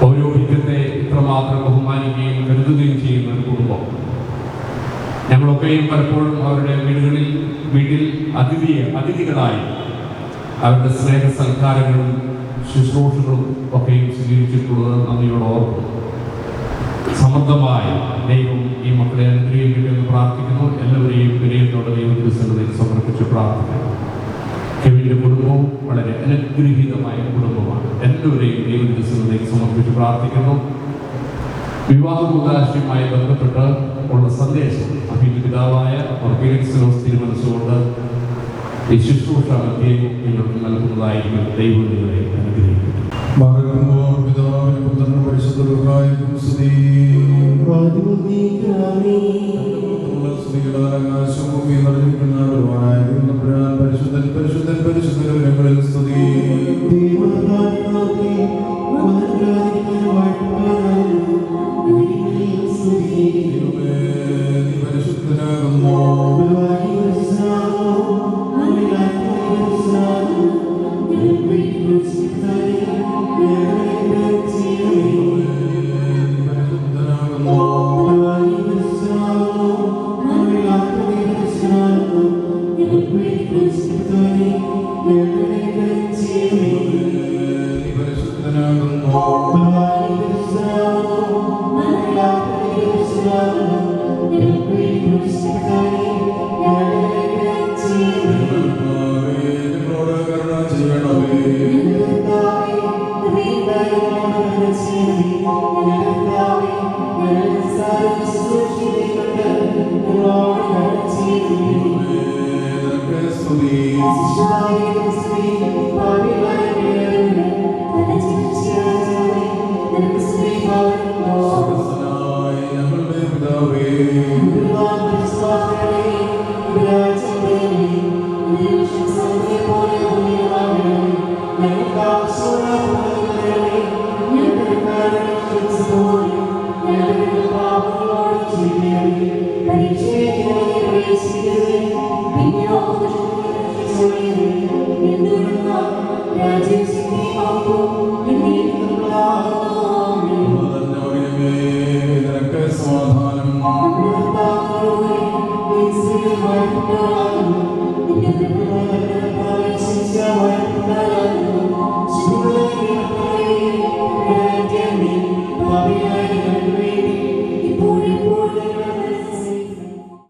പൗരോഹിത്യത്തെ ഇത്രമാത്രം ബഹുമാനിക്കുകയും കരുതുകയും ചെയ്യുന്ന ഒരു കുടുംബം. ഞങ്ങളൊക്കെയും പലപ്പോഴും അവരുടെ വീട്ടിൽ അതിഥികളായി അവരുടെ സ്നേഹ സൽക്കാരങ്ങളും ശുശ്രൂഷകളും ഒക്കെയും സ്വീകരിച്ചിട്ടുള്ളത് നന്ദിയോടെ ഓർക്കുന്നു. സമൃദ്ധമായി ദൈവം ഈ മക്കളെ അനുഗ്രഹിക്കട്ടെന്ന് പ്രാർത്ഥിക്കുന്നു. എല്ലാവരെയും വിനയത്തോടെ ദൈവത്തിൻ്റെ സമർപ്പിച്ച് പ്രാർത്ഥിക്കുന്നു. കെവിൻ്റെ കുടുംബവും വളരെ അനുഗ്രഹീതമായ കുടുംബമാണ്. എല്ലാവരെയും ദൈവത്തിൻ്റെ സമർപ്പിച്ച് പ്രാർത്ഥിക്കുന്നു. വിവാഹ കൂതാശയുമായി ബന്ധപ്പെട്ട് ഉള്ള സന്ദേശം അഭിന്റെ പിതാവായ തിരുമനസ്സുകൊണ്ട് ഈ ശുശ്രൂഷ മധ്യേ നിങ്ങൾക്ക് നൽകുന്നതായിരിക്കും. ദൈവം നിങ്ങളെ അനുഗ്രഹിക്കട്ടെ.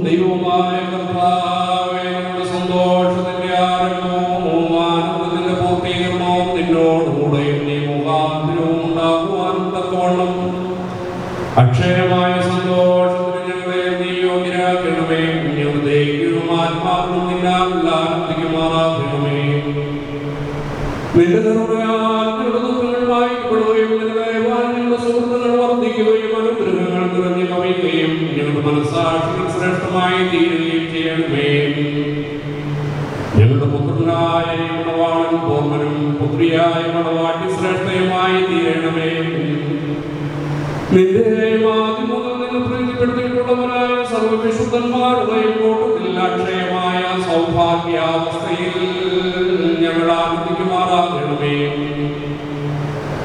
ദൈവമായ കർത്താവേ, നമ്മുടെ സന്തോഷത്തിന്റെ ആരംഭവും ആനന്ദത്തിന്റെ പൂർത്തീകരണവും നിന്നോടുകൂടെയും നീ മുഖാന്തരവും ഉണ്ടാകുവാനും തക്കവണ്ണം അക്ഷയമായ സന്തോഷത്തിന് ഞങ്ങളെ നീ യോഗ്യരാക്കണമേ. ഞങ്ങളുടെയും ആത്മാക്കളും നിന്നാകുമാറാക്കണമേ. നിന്റെ കരുണയാൽ ഞങ്ങളുടെ ദുഃഖങ്ങൾ വായിക്കപ്പെടുകയും ഞങ്ങളുടെ സുഹൃത്തുക്കൾ വർദ്ധിക്കുകയും അനുഗ്രഹങ്ങൾ നിറഞ്ഞു കവിയുകയും ഞങ്ങളുടെ മനസ്സാക്ഷികൾ ശ്രേഷ്ഠമായി തീരുകയും ചെയ്യണമേ. ഞങ്ങളുടെ പുത്രനായ മണവാളൻ പൂർണ്ണനും പുത്രിയായ മണവാട്ടി ശ്രേഷ്ഠയുമായി തീരണമേ. നിന്റെ ആദ്യം മുതൽ നിന്ന് പ്രീതിപ്പെടുത്തിയിട്ടുള്ളവരായ സർവ്വവിശുദ്ധന്മാരുടെയും കൂട്ടത്തിൽ അക്ഷയമായ സൗഭാഗ്യാവസ്ഥയിൽ ഞങ്ങൾ ആനന്ദിക്കുമാറാകണമേ.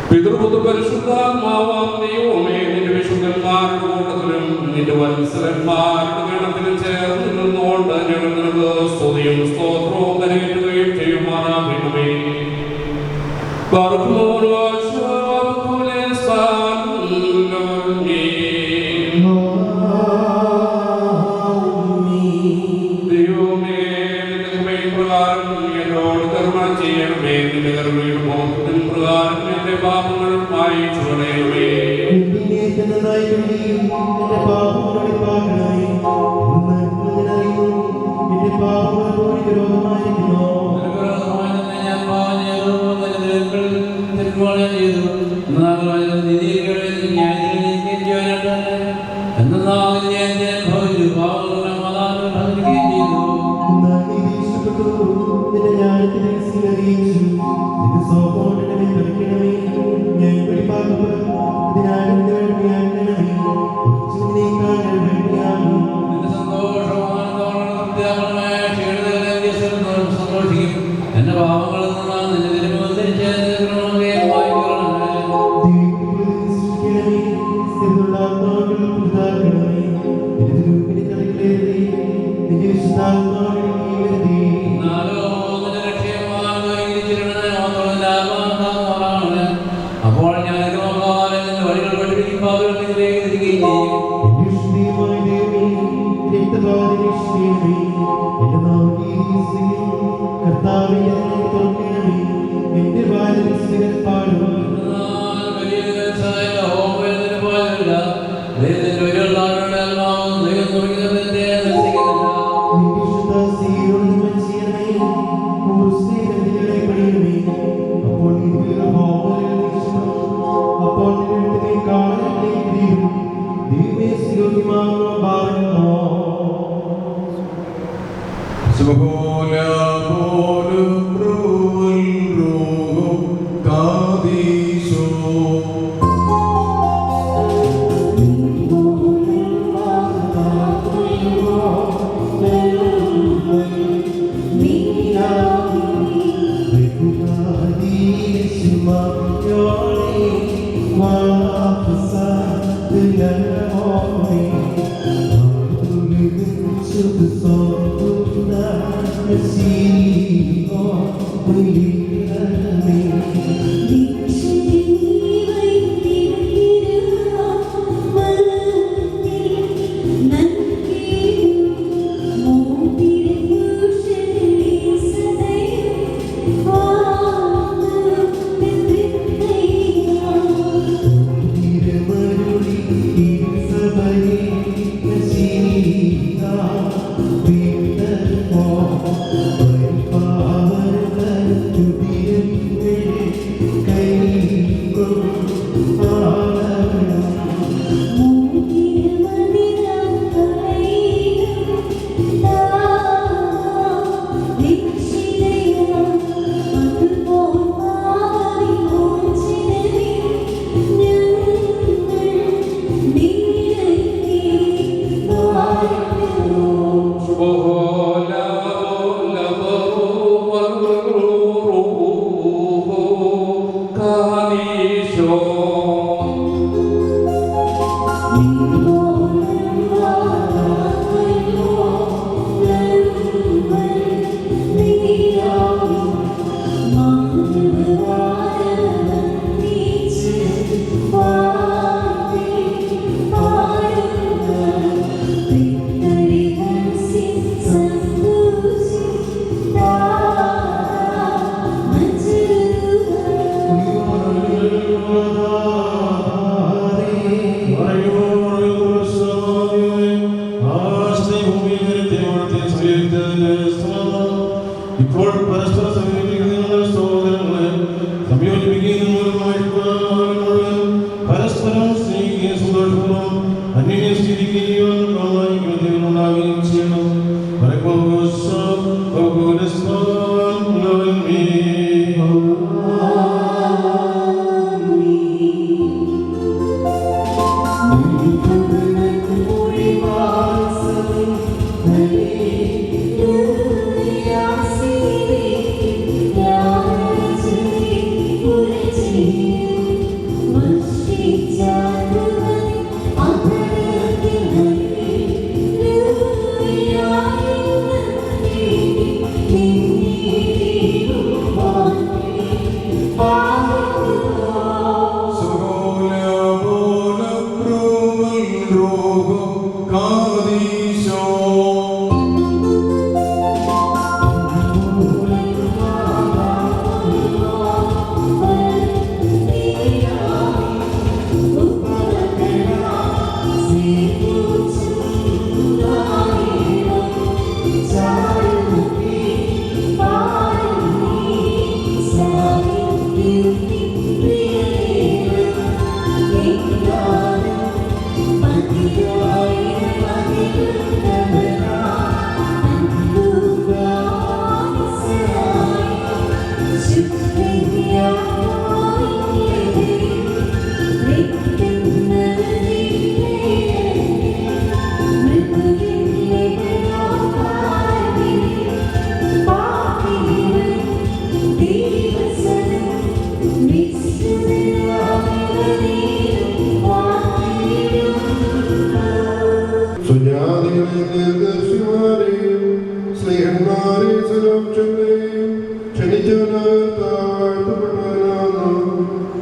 പിതൃപുത്ര പരിശുദ്ധാത്മാവാം ദൈവമേ, നിന്റെ വിശുദ്ധന്മാരുടെ കൂട്ടത്തിലും നിന്റെ വത്സലന്മാരുടെ ഗണത്തിലും ചേർന്ന് നിന്നുകൊണ്ട് ഞങ്ങൾ നിനക്ക് സ്തുതിയും സ്തോത്രവും കരയേറ്റുകയും ചെയ്യുമാറാകണമേ. ദൈവമേ, നിന്റെ കൃപയിൻ പ്രകാരം എന്നോട് കരുണ ചെയ്യണമേ. നിന്റെ കരുണയുടെ ബോധത്തിൻ പ്രകാരം എന്റെ പാപങ്ങൾ മായിച്ചു കളയണമേ. ഞാൻ അപ്പോൾ ഞാൻ വഴികൾ പഠിപ്പിക്കും സുജാതികളെ ദർശിമാരെയും ഗ്രഹന്മാരെ സലോക്ഷങ്ങളെയും ക്ഷണിച്ചവനാഴ്ത്തപ്പെട്ടവനാകുന്നു.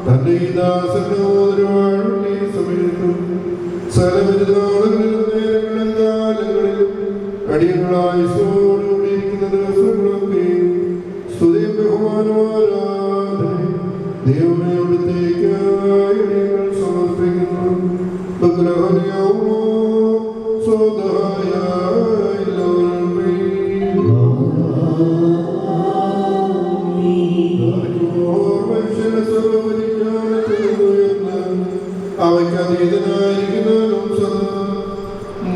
തന്റെ ഈ ദാസന്റെ മോതിരവാഴുള്ള ഈ സമയത്തും സകലവിധനാളുകളിലും നേരങ്ങളും കാലങ്ങളിലും അടിയങ്ങളായുസോടുകൂടിയിരിക്കുന്ന ദിവസങ്ങളൊക്കെ സ്തുതിയും ബഹുമാനമാരാധനയും ദൈവമേ അവിടുത്തേക്കായി അടിയങ്ങൾ സമർപ്പിക്കുന്നു. ബഹുലഹനിയാവോ സ്വദായ അവയ്ക്കതീതനായിരിക്കുന്നവനും സദാ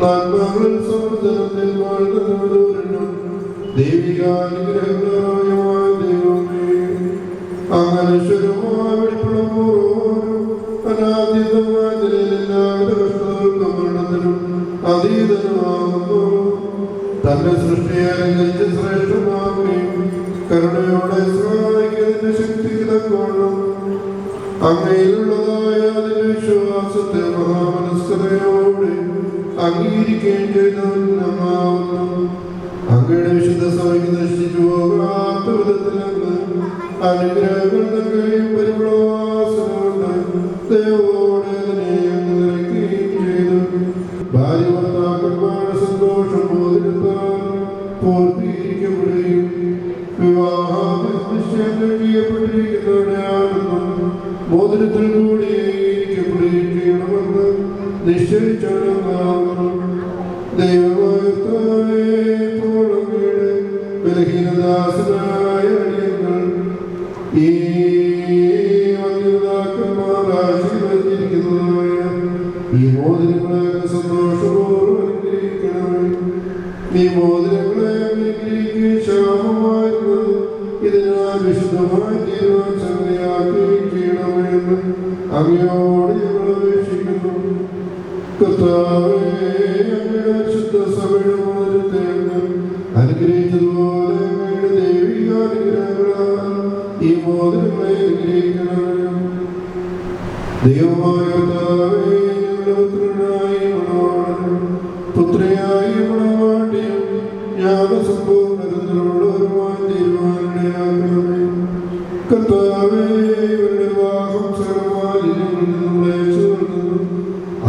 നന്മകളിൽ സമൃദ്ധത്തിൽ വാഴ്ന്നവരും ദൈവികാനുഗ്രഹങ്ങളായ ദൈവമേ അനശ്വരമായ വെളിപ്പെടുമ്പോഴും അനാദ്യതമായ നിലയിലെല്ലാവിധ കഷ്ടങ്ങൾക്കും മരണത്തിനും അതീതനുമാകുന്നു. തന്റെ സൃഷ്ടിയെ അലങ്കരിച്ച് ശ്രേഷ്ഠമാകുകയും കരുണയോടെ സഹായിക്കുന്നതിന്റെ ശക്തി തക്കവണ്ണം അങ്ങയിലുള്ളതായ അതിന്റെ വിശ്വാസത്തെ മഹാമനസ്കതയോടെ അംഗീകരിക്കുകയും ചെയ്തവനാകുന്നു. അങ്ങയുടെ വിശുദ്ധ സഭയ്ക്ക് നശിച്ചു പോകാത്ത വിധത്തിൽ അങ്ങ് അനുഗ്രഹങ്ങൾ നൽകുകയും പരിപ്രവാസമുണ്ട് ദൈവോടെ അതിനെ അങ്ങ് നിറയ്ക്കുകയും ചെയ്തു. ഭാര്യ ഭർത്താക്കന്മാരുടെ സന്തോഷം മോതിരത്താൽ പൂർത്തീകരിക്കപ്പെടുകയും വിവാഹം നിശ്ചയം ചെയ്യപ്പെട്ടിരിക്കുന്നവരാണെന്നും മോതിരത്തിൽ കൂടി ഇരിക്കപ്പെടുകയും ചെയ്യണമെന്ന് നിശ്ചയിച്ചവരാകുന്നു. ദൈവമായപ്പോഴങ്ങയുടെ ബലഹീനദാസനായ അടിയങ്ങൾ ഈ വന്യതാക്കന്മാർ ആശീർവദിച്ചിരിക്കുന്നതായ ഈ മോതിരങ്ങളെ സന്തോഷപൂർവ്വം അനുഗ്രഹിക്കണമേ. ഈ മോതിരങ്ങളെ അനുഗ്രഹിക്കുകയും ക്ഷാമമായിരുന്നത് ഇതിനാൽ വിശുദ്ധമായി തീരുവാൻ സംഗതിയാക്കുകയും ചെയ്യണമെന്ന് അങ്ങയോട് ഞങ്ങൾ അപേക്ഷിക്കുന്നു. കർത്താവേ, അങ്ങയുടെ ശുദ്ധ സഭയുടെ മോതിരത്തെ അനുഗ്രഹിച്ചതുപോലെ അങ്ങയുടെ ദൈവികാനുഗ്രഹങ്ങളാൽ ഈ മോതിരങ്ങളെ അനുഗ്രഹിക്കണമേ. ദൈവമായ കർത്താവേ, ഞങ്ങളുടെ പുത്രനായി മണവാളനും പുത്രിയായി മണവാട്ടിയും ജ്ഞാനസമ്പൂർണ്ണതകളുള്ളവരുമായി തീരുമാനമാക്കണമേ. കർത്താവേ, ഇവരുടെ വിവാഹം സർവ്വമാലിന്യങ്ങളിൽ നിന്നും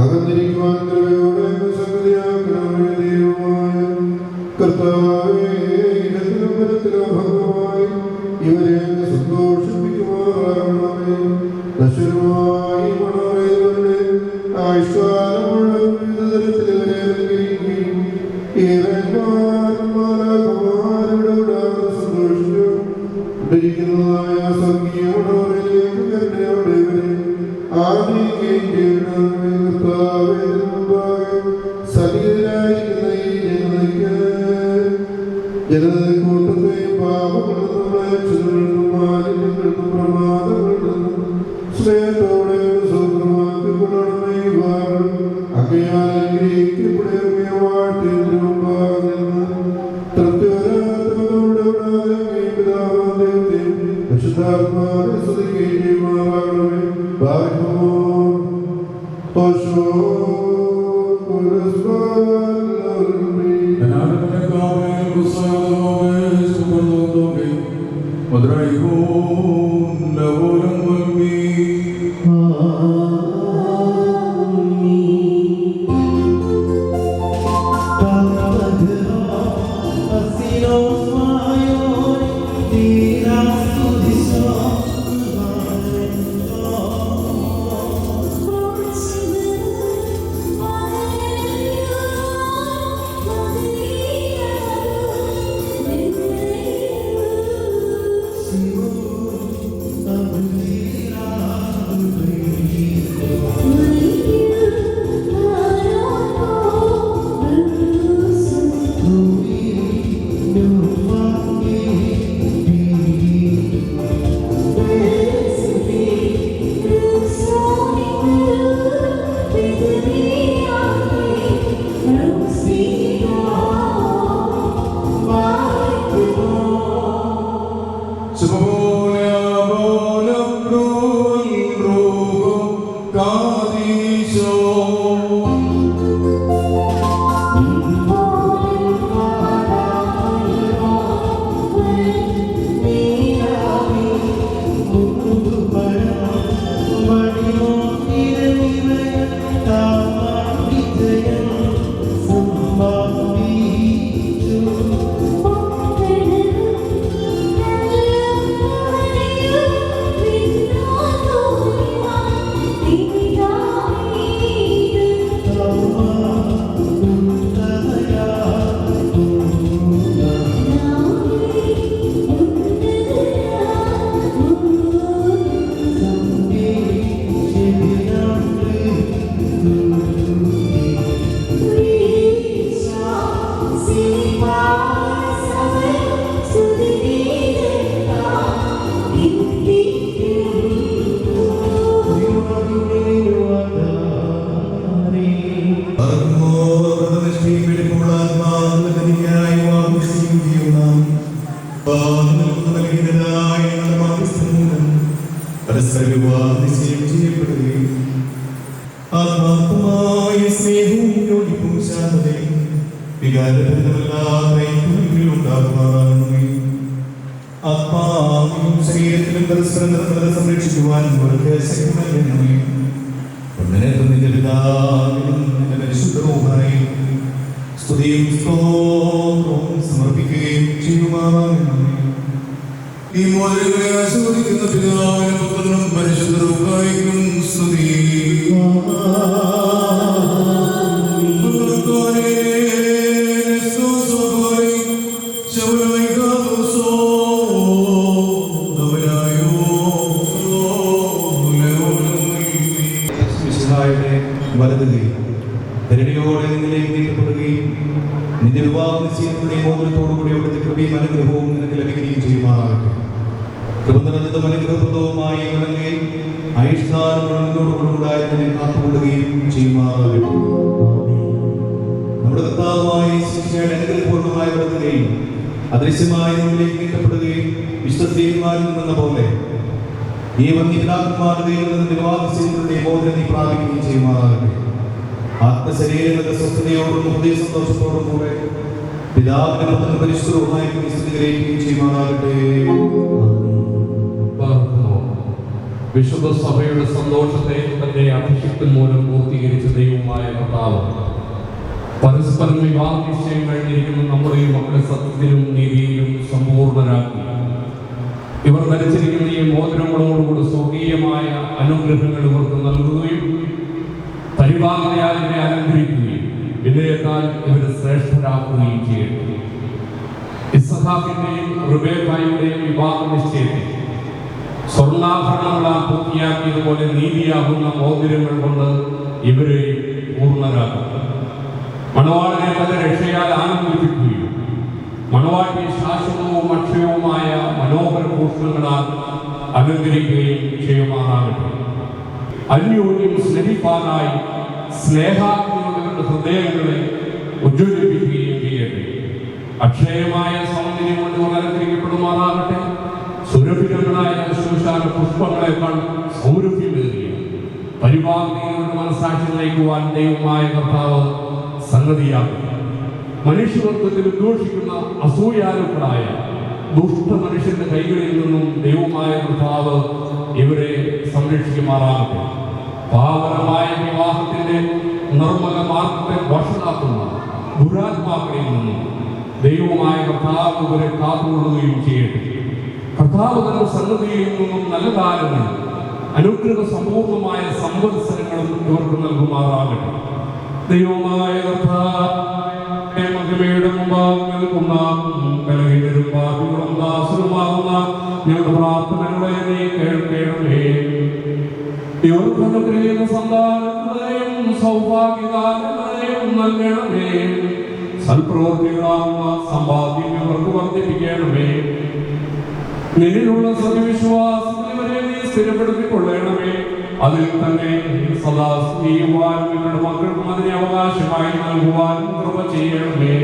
അകന്നിരിക്കുവാൻ കൃപയോടെ സംഗതിയാക്കണമേ. ദൈവമായ കർത്താവേ, ഇടത്തിലും വലത്തിലും ഭംഗമായി ഇവരെ സന്തോഷിപ്പിക്കുമാറാകണമേ. നശ്വരമായി മണവരുടെ ആയുഷ്കാലമുള്ള വിവിധ തരത്തിൽ ഇവരെ അനുഗ്രഹിക്കുകയും സന്തോഷിക്കുന്നതായ സ്വർഗീയ മണവരിലേക്ക് കരുണയോടെ ഇവരെ ആദരിക്കുകയും ചെയ്യണമേ. കർത്താവിന് മുമ്പാകെ സന്നിഹിതരായിരിക്കുന്ന ഈ ജനതയെ കൂട്ടത്തെയും പാപങ്ങൾക്കും മ്ലേച്ഛതകൾക്കും മാലിന്യങ്ങൾക്കും പ്രമാദങ്ങൾക്കും സ്നേഹത്തോടെ സ്വന്തമാക്കിക്കൊള്ളണമേ. അങ്ങയാൽ അനുഗ്രഹിക്കപ്പെടുകയും വാഴ്ത്തിയതിനു മുമ്പാകെ നിന്ന് തൃപ്തിവരാത്തവരോടെ പിതാവാദത്തെയും പരിശുദ്ധാത്മാവിനെ സ്തുതിക്കുകയും ചെയ്യുമാറാകണമേ. വികാരഭരിതമല്ലാതെ ആത്മാവിനും ശരീരത്തിലും പരസ്പരം നിർമ്മലത സംരക്ഷിക്കുവാൻ അവർക്ക് ശക്തി നൽകണമേ. നിന്റെ പിതാവിനും നിന്റെ പരിശുദ്ധവുമായി സ്തുതിയും സ്തോത്രവും സമർപ്പിക്കുകയും ചെയ്യുമാറാകണമേ. ഈ മോചനങ്ങളെ ആസ്വദിക്കുന്ന പിതാവിനും പുത്രനും പരിശുദ്ധവുമായും സ്തുതി. വലതുകയും ധരണിയോടെ നിന്നിലേക്ക് നീക്കപ്പെടുകയും നിന്റെ വിവാഹ നിശ്ചയത്തിന്റെ മോചനത്തോടുകൂടി അവിടുത്തെ കൃപയും അനുഗ്രഹവും നിനക്ക് ലഭിക്കുകയും ചെയ്യുമാറാകട്ടെ. കൃപനിറഞ്ഞതും അനുഗ്രഹപ്രദവുമായി ഇണങ്ങുകയും ആയുഷ്കാലങ്ങളോടുകൂടായി കാത്തുകൊള്ളുകയും ചെയ്യുമാറാകട്ടെ. നമ്മുടെ കർത്താവായ ശിക്ഷയുടെ അനുഗ്രഹപൂർണ്ണമായ വലതുകയും അദൃശ്യമായി നിന്നിലേക്ക് നീക്കപ്പെടുകയും വിശ്വസ്തീന്മാരിൽ നിന്ന പോലെ ഈ വന്യപിതാക്കന്മാരുടെ വിവാഹത്തിന്റെ മോചനം നീ പ്രാപിക്കുകയും ചെയ്യുമാറാകട്ടെ. ആത്മശരീരങ്ങളുടെ സ്വസ്ഥതയോടും ഹൃദയ സന്തോഷത്തോടും കൂടെ പിതാവിനും പരിശുദ്ധവുമായി സ്ഥിതികരിക്കുകയും ചെയ്യുമാറാകട്ടെ. വിശുദ്ധ സഭയുടെ സന്തോഷത്തെ തന്റെ അഭിഷിക്തൻ മൂലം പൂർത്തീകരിച്ച ദൈവമായ കർത്താവ് പരസ്പരം വിവാഹ നിശ്ചയം കഴിഞ്ഞിരിക്കുന്ന നമ്മുടെ ഈ മക്കളെ സത്യത്തിലും നീതിയിലും സമ്പൂർണ്ണരാക്കി ഇവർ ധരിച്ചിരിക്കുന്ന ഈ മോതിരങ്ങളോടുകൂടി സ്വർഗീയമായ അനുഗ്രഹങ്ങൾ ഇവർക്ക് നൽകുകയും പരിപാലനയാൽ ഇവരെ അലങ്കരിക്കുകയും വിനയത്താൽ ഇവരെ ശ്രേഷ്ഠരാക്കുകയും ചെയ്യട്ടെ. ഇസ്ഹാക്കിന്റെയും റിബേക്കായുടെയും വിവാഹ നിശ്ചയത്തിൽ സ്വർണ്ണാഭരണങ്ങളാൽ പൂർത്തിയാക്കിയതുപോലെ നീതിയാകുന്ന മോതിരങ്ങൾ കൊണ്ട് ഇവരെ പൂർണ്ണരാക്കും. മണവാളനെ തന്റെ രക്ഷയാൽ ആനന്ദിപ്പിക്കുകയും മണവാട്ടിയെ ശാശ്വതവും അക്ഷയവുമായ മനോഹര ഭൂഷണങ്ങളാൽ അലങ്കരിക്കുകയും ചെയ്യുമാറാകട്ടെ. അന്യോന്യം സ്നേഹിപ്പാനായി സ്നേഹാഗ്നിയുടെ ഹൃദയങ്ങളെ ഉജ്ജ്വലിപ്പിക്കുകയും ചെയ്യട്ടെ. അക്ഷയമായ സൗന്ദര്യം കൊണ്ട് അലങ്കരിക്കപ്പെടുമാറാകട്ടെ. സുരഭിതങ്ങളായ ശോശാന പുഷ്പങ്ങളെക്കാൾ സൗരഭ്യമേറിയ പരിപാലനയുടെ മനസ്സാക്ഷി നയിക്കുവാൻ ദൈവമായ കർത്താവ് സംഗതിയാകും. മനുഷ്യവർഗത്തിൽ ഉദ്ഘോഷിക്കുന്ന അസൂയാലുക്കളായ ദുഷ്ട മനുഷ്യന്റെ കൈകളിൽ നിന്നും ദൈവമായ കർത്താവ് ഇവരെ സംരക്ഷിക്കുമാറാകട്ടെ. പാവനമായ വിവാഹത്തിന്റെ നിർമ്മല മാർഗത്തെ വഷളാക്കുന്ന ദുരാത്മാക്കളിൽ നിന്നും ദൈവമായ കർത്താവ് ഇവരെ കാത്തുകൊള്ളുകയും ചെയ്യട്ടെ. കർത്താവ് തന്റെ സന്നദ്ധിയിൽ നിന്നും നല്ല കാലങ്ങൾ അനുഗ്രഹ സമ്പൂർണമായ സംവത്സരങ്ങളും ഇവർക്ക് നൽകുമാറാകട്ടെ. ദൈവമായ മഹിമയുടെ മുമ്പാകെ നിൽക്കുന്ന കലഹിതരും പാപികളും ദാസരുമാകുന്ന ഞങ്ങളുടെ പ്രാർത്ഥനകളെ നീ കേൾക്കണമേ. ഇവർക്ക് അനുഗ്രഹിക്കുന്ന സന്താനങ്ങളെയും സൗഭാഗ്യകാലങ്ങളെയും നൽകണമേ. സൽപ്രവൃത്തികളാകുന്ന സമ്പാദ്യം ഇവർക്ക് വർദ്ധിപ്പിക്കണമേ. നിന്നിലുള്ള സത്യവിശ്വാസത്തിൽ ഇവരെ നീ സ്ഥിരപ്പെടുത്തിക്കൊള്ളണമേ. അതിൽ തന്നെ സദാ സ്നേഹിക്കുവാനും നിങ്ങളുടെ മക്കൾക്കും അതിനെ അവകാശമായി നൽകുവാനും കൃപ ചെയ്യണമേ.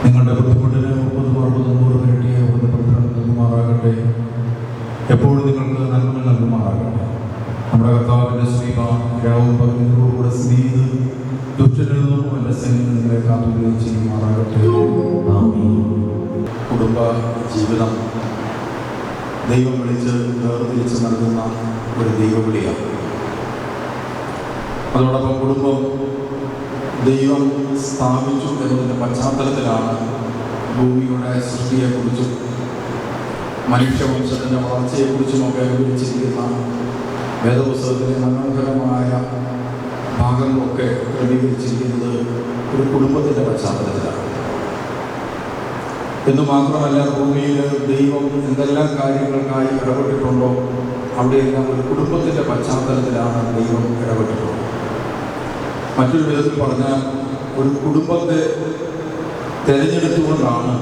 നിങ്ങളുടെ ബുദ്ധിമുട്ടിന് 30-40 ഇരട്ടിയെ അവിടുന്ന് പ്രതിഫലം നൽകുമാറാകട്ടെ. എപ്പോഴും നിങ്ങൾക്ക് നന്മ നൽകുമാറാകട്ടെ. നമ്മുടെ കർത്താവിന്റെ ശ്രീ രാവും പകലിനോടുകൂടെ സ്ഥിതി ചെയ്ത് ദുഷ്ടനിൽ നിന്നും എന്റെ സൈന്യം ഞങ്ങളെ കാത്തുകയും ചെയ്യുമാറാകട്ടെ. ആമേൻ. കുടുംബ ജീവിതം ദൈവം വിളിച്ച് വേർതിരിച്ച് നൽകുന്ന ഒരു ദൈവവിളിയാണ്. അതോടൊപ്പം കുടുംബം ദൈവം സ്ഥാപിച്ചു എന്നതിൻ്റെ പശ്ചാത്തലത്തിലാണ് ഭൂമിയുടെ സൃഷ്ടിയെക്കുറിച്ചും മനുഷ്യവംശത്തിൻ്റെ വളർച്ചയെക്കുറിച്ചുമൊക്കെ വിവരിച്ചിരിക്കുന്ന വേദപുസ്തകത്തിലെ മനോഹരമായ ഭാഗങ്ങളൊക്കെ ക്രമീകരിച്ചിരിക്കുന്നത് ഒരു കുടുംബത്തിൻ്റെ പശ്ചാത്തലത്തിലാണ്. എന്ന് മാത്രമല്ല, ഭൂമിയിൽ ദൈവം എന്തെല്ലാം കാര്യങ്ങൾക്കായി ഇടപെട്ടിട്ടുണ്ടോ അവിടെയെല്ലാം ഒരു കുടുംബത്തിൻ്റെ പശ്ചാത്തലത്തിലാണ് ദൈവം ഇടപെട്ടിട്ടുള്ളത്. മറ്റൊരു വിധത്തിൽ പറഞ്ഞാൽ, ഒരു കുടുംബത്തെ തിരഞ്ഞെടുത്തുകൊണ്ടാണ്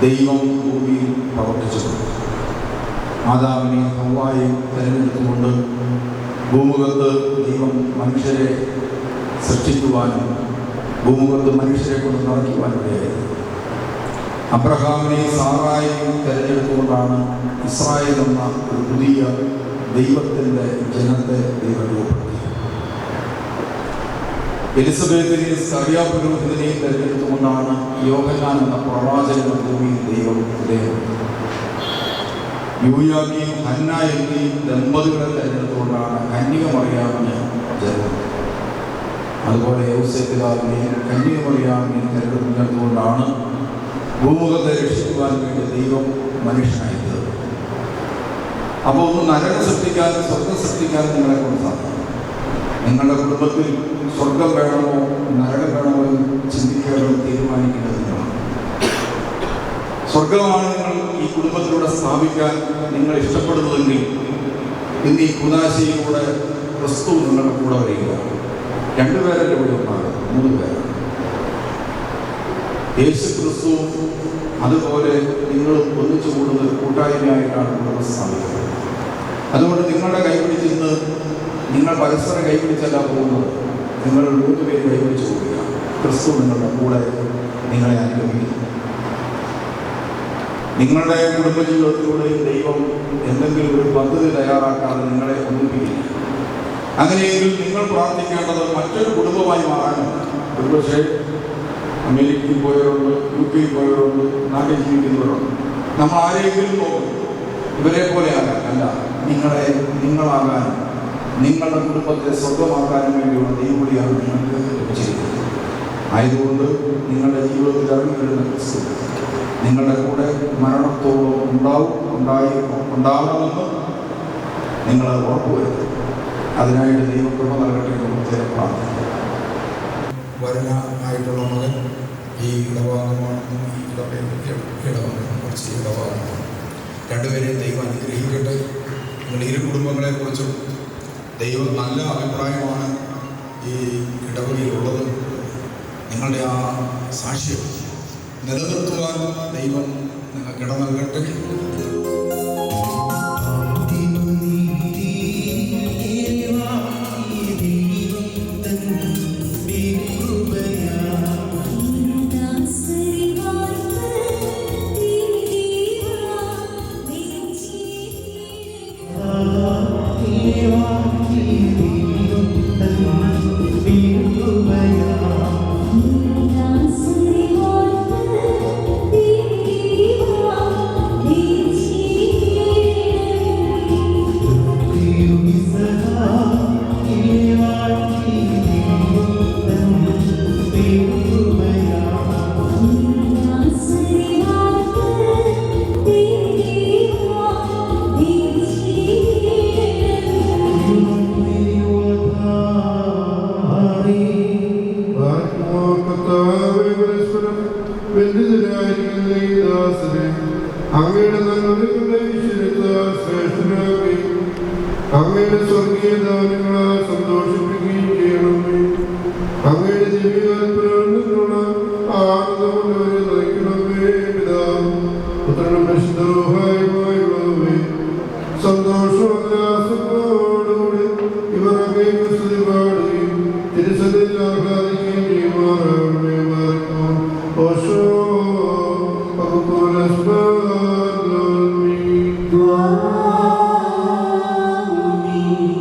ദൈവം ഭൂമിയിൽ പ്രവർത്തിച്ചത്. ആദാമിനെയും ഹവ്വായെയും തിരഞ്ഞെടുത്തുകൊണ്ട് ഭൂമുഖത്ത് ദൈവം മനുഷ്യരെ സൃഷ്ടിക്കുവാനും ഭൂമുഖത്ത് മനുഷ്യരെ കൊണ്ട് നടക്കുവാനിടയായിരുന്നു. അബ്രഹാമിനെയും സാറായെയും തിരഞ്ഞെടുത്തുകൊണ്ടാണ് ഇസ്രായേൽ എന്ന ഒരു പുതിയ ദൈവത്തിൻ്റെ ജനത്തെ ദൈവം രൂപപ്പെടുത്തി. എലിസബത്തിനെയും സറിയാപുരോഹിതനെയും തിരഞ്ഞെടുത്തുകൊണ്ടാണ് യോഹന്നാൻ എന്ന പ്രവാചകന്റെ ഭൂമിയിൽ ദൈവം ഉദയമെടുത്തത്. യൂയാക്കിയും ഹന്ന എന്നീ ദമ്പതികളെ തിരഞ്ഞെടുത്തുകൊണ്ടാണ് കന്യക മറിയാമിന് ജന്മം. അതുപോലെ യൗസേപ്പിതാവിനെയും കന്യക മറിയാമിനെയും തിരഞ്ഞെടുത്തുകൊണ്ടാണ് ഭൂമുഖത്തെ രക്ഷിക്കുവാൻ വേണ്ടി ദൈവം മനുഷ്യനായത്. അപ്പോൾ ഒന്ന് നരകം സൃഷ്ടിക്കാനും സ്വർഗം സൃഷ്ടിക്കാനും നിങ്ങളെ കൊണ്ട് സാധിക്കും. നിങ്ങളുടെ കുടുംബത്തിൽ സ്വർഗം വേണമോ നരകം വേണമോ എന്ന് ചിന്തിക്കാനും തീരുമാനിക്കുന്നത് നിങ്ങളാണ്. സ്വർഗമാണ് നിങ്ങൾ ഈ കുടുംബത്തിലൂടെ സ്ഥാപിക്കാൻ നിങ്ങൾ ഇഷ്ടപ്പെടുന്നതെങ്കിൽ ഇന്ന് ഈ കുദാശയിലൂടെ ക്രിസ്തു നിങ്ങളുടെ കൂടെ വരിക. 2 പേരല്ലേ കൂടെ ഉണ്ടാകും, 3 പേരാണ്. യേശു ക്രിസ്തു അതുപോലെ നിങ്ങൾ ഒന്നിച്ചു കൂടുതൽ കൂട്ടായ്മയായിട്ടാണ് കുടുംബം സ്ഥാപിക്കുന്നത്. അതുകൊണ്ട് നിങ്ങളുടെ കൈപിടിച്ച് ഇന്ന് നിങ്ങൾ പരസ്പരം കൈപിടിച്ചല്ല പോകുന്നത്, നിങ്ങൾ 3 പേര് കൈപിടിച്ച് പോവുക. ക്രിസ്തു നിങ്ങളുടെ കൂടെ നിങ്ങളെ അനുഗമിക്കുന്നു. നിങ്ങളുടെ കുടുംബജീവിതത്തിലൂടെയും ദൈവം എന്തെങ്കിലും ഒരു പദ്ധതി തയ്യാറാക്കാതെ നിങ്ങളെ ഒന്നിപ്പിക്കില്ല. അങ്ങനെയെങ്കിൽ നിങ്ങൾ പ്രാർത്ഥിക്കേണ്ടത് മറ്റൊരു കുടുംബമായി മാറാനാണ്. ഒരുപക്ഷെ അമേരിക്കയിൽ പോയവരുണ്ട്, UK പോയവരുണ്ട്, നാട്ടിൽ ജീവിക്കുന്നവരുണ്ട്. നമ്മൾ ആരെങ്കിലും നോക്കും ഇവരെ പോലെ ആകാൻ അല്ല, നിങ്ങളാകാനും നിങ്ങളുടെ കുടുംബത്തെ സ്വന്തമാക്കാനും വേണ്ടിയുള്ള ദൈവവിളിയാണ് നിങ്ങൾക്ക് ലഭിച്ചിരിക്കുന്നത്. ആയതുകൊണ്ട് നിങ്ങളുടെ ജീവിതത്തിൽ ഇറങ്ങി വരുന്ന ക്രിസ്തു നിങ്ങളുടെ കൂടെ മരണത്തോളം ഉണ്ടാവണമെന്ന് നിങ്ങൾ ഉറപ്പുവരുത്തും. അതിനായിട്ട് ദൈവകൃപ നൽകട്ടെ എന്ന് പ്രത്യേകം പ്രാർത്ഥിക്കുന്നു. വരനായിട്ടുള്ള മകൻ ഈ ഇടവാങ്ങമാണെന്നും ഈ ഇടവാങ്ങം കുറച്ച് ഇടവാങ്ങമാണ്. 2 പേരെയും ദൈവം അനുഗ്രഹിക്കട്ടെ. നിങ്ങൾ ഇരു കുടുംബങ്ങളെക്കുറിച്ചും ദൈവം നല്ല അഭിപ്രായമാണ് ഈ ഇടവകയിലുള്ളത്. നിങ്ങളുടെ ആ സാക്ഷ്യം നിലനിർത്തുവാൻ ദൈവം നിങ്ങൾക്ക് ഇട നൽകട്ടെ. അങ്ങയുടെ നന്മകളുടെ ഈശ്വരത്താൽ ശ്രേഷ്ഠനാക്കി അങ്ങയുടെ സ്വർഗീയ ദാനങ്ങളാൽ സന്തോഷിപ്പിക്കുകയും ചെയ്യണമേ. അങ്ങയുടെ ദിവ്യകൽപ്പനയുള്ള ആനന്ദമുള്ളവരെ നയിക്കണമേ. പിതാവും പുത്രനും പരിശുദ്ധരൂഹായുമായുള്ളവേ, സന്തോഷോല്ലാസങ്ങളോടുകൂടി ഇവർ അങ്ങേക്ക് സ്തുതി പാടുകയും തിരുസന്നിധിയിൽ ആഹ്ലാദിക്കുകയും ചെയ്യുമാറാകണമേ. ഓശോ Amen.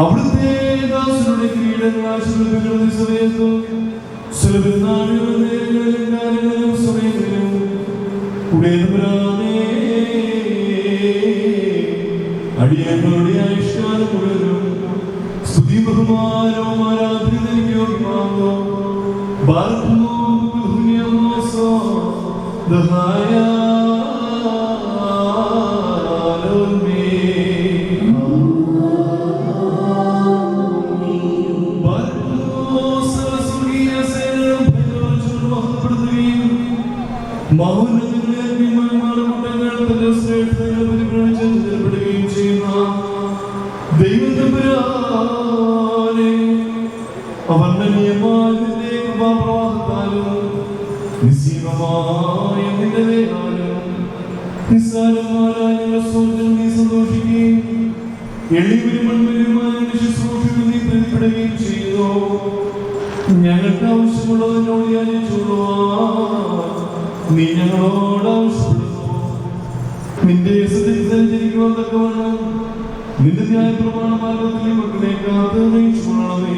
അവിടുത്തെ ദാസരുടെ കിരീടങ്ങൾ ആശീർവദിക്കുന്ന സമയത്തും സുലഭനാളുകളും നേരങ്ങളിലും കാലങ്ങളിലും സമയങ്ങളിലും ഉടയതുപുരാനേ അടിയങ്ങളുടെ ആയുഷ്കാലം മുഴുവനും സ്തുതി ബഹുമാനവും ആരാധനയ്ക്ക് യോഗ്യമാകുന്നു. ഞങ്ങൾക്ക് ആവശ്യമുള്ളതിനോട് നീ ഞങ്ങളോട് ആവശ്യപ്പെടുന്നു. നിന്റെ സഞ്ചരിക്കുവാൻ തക്കവണ്ണം നിന്റെ ന്യായപ്രമാണമാർഗത്തിലെ മക്കളെ കാത്ത് നയിച്ചുകൊള്ളണമേ.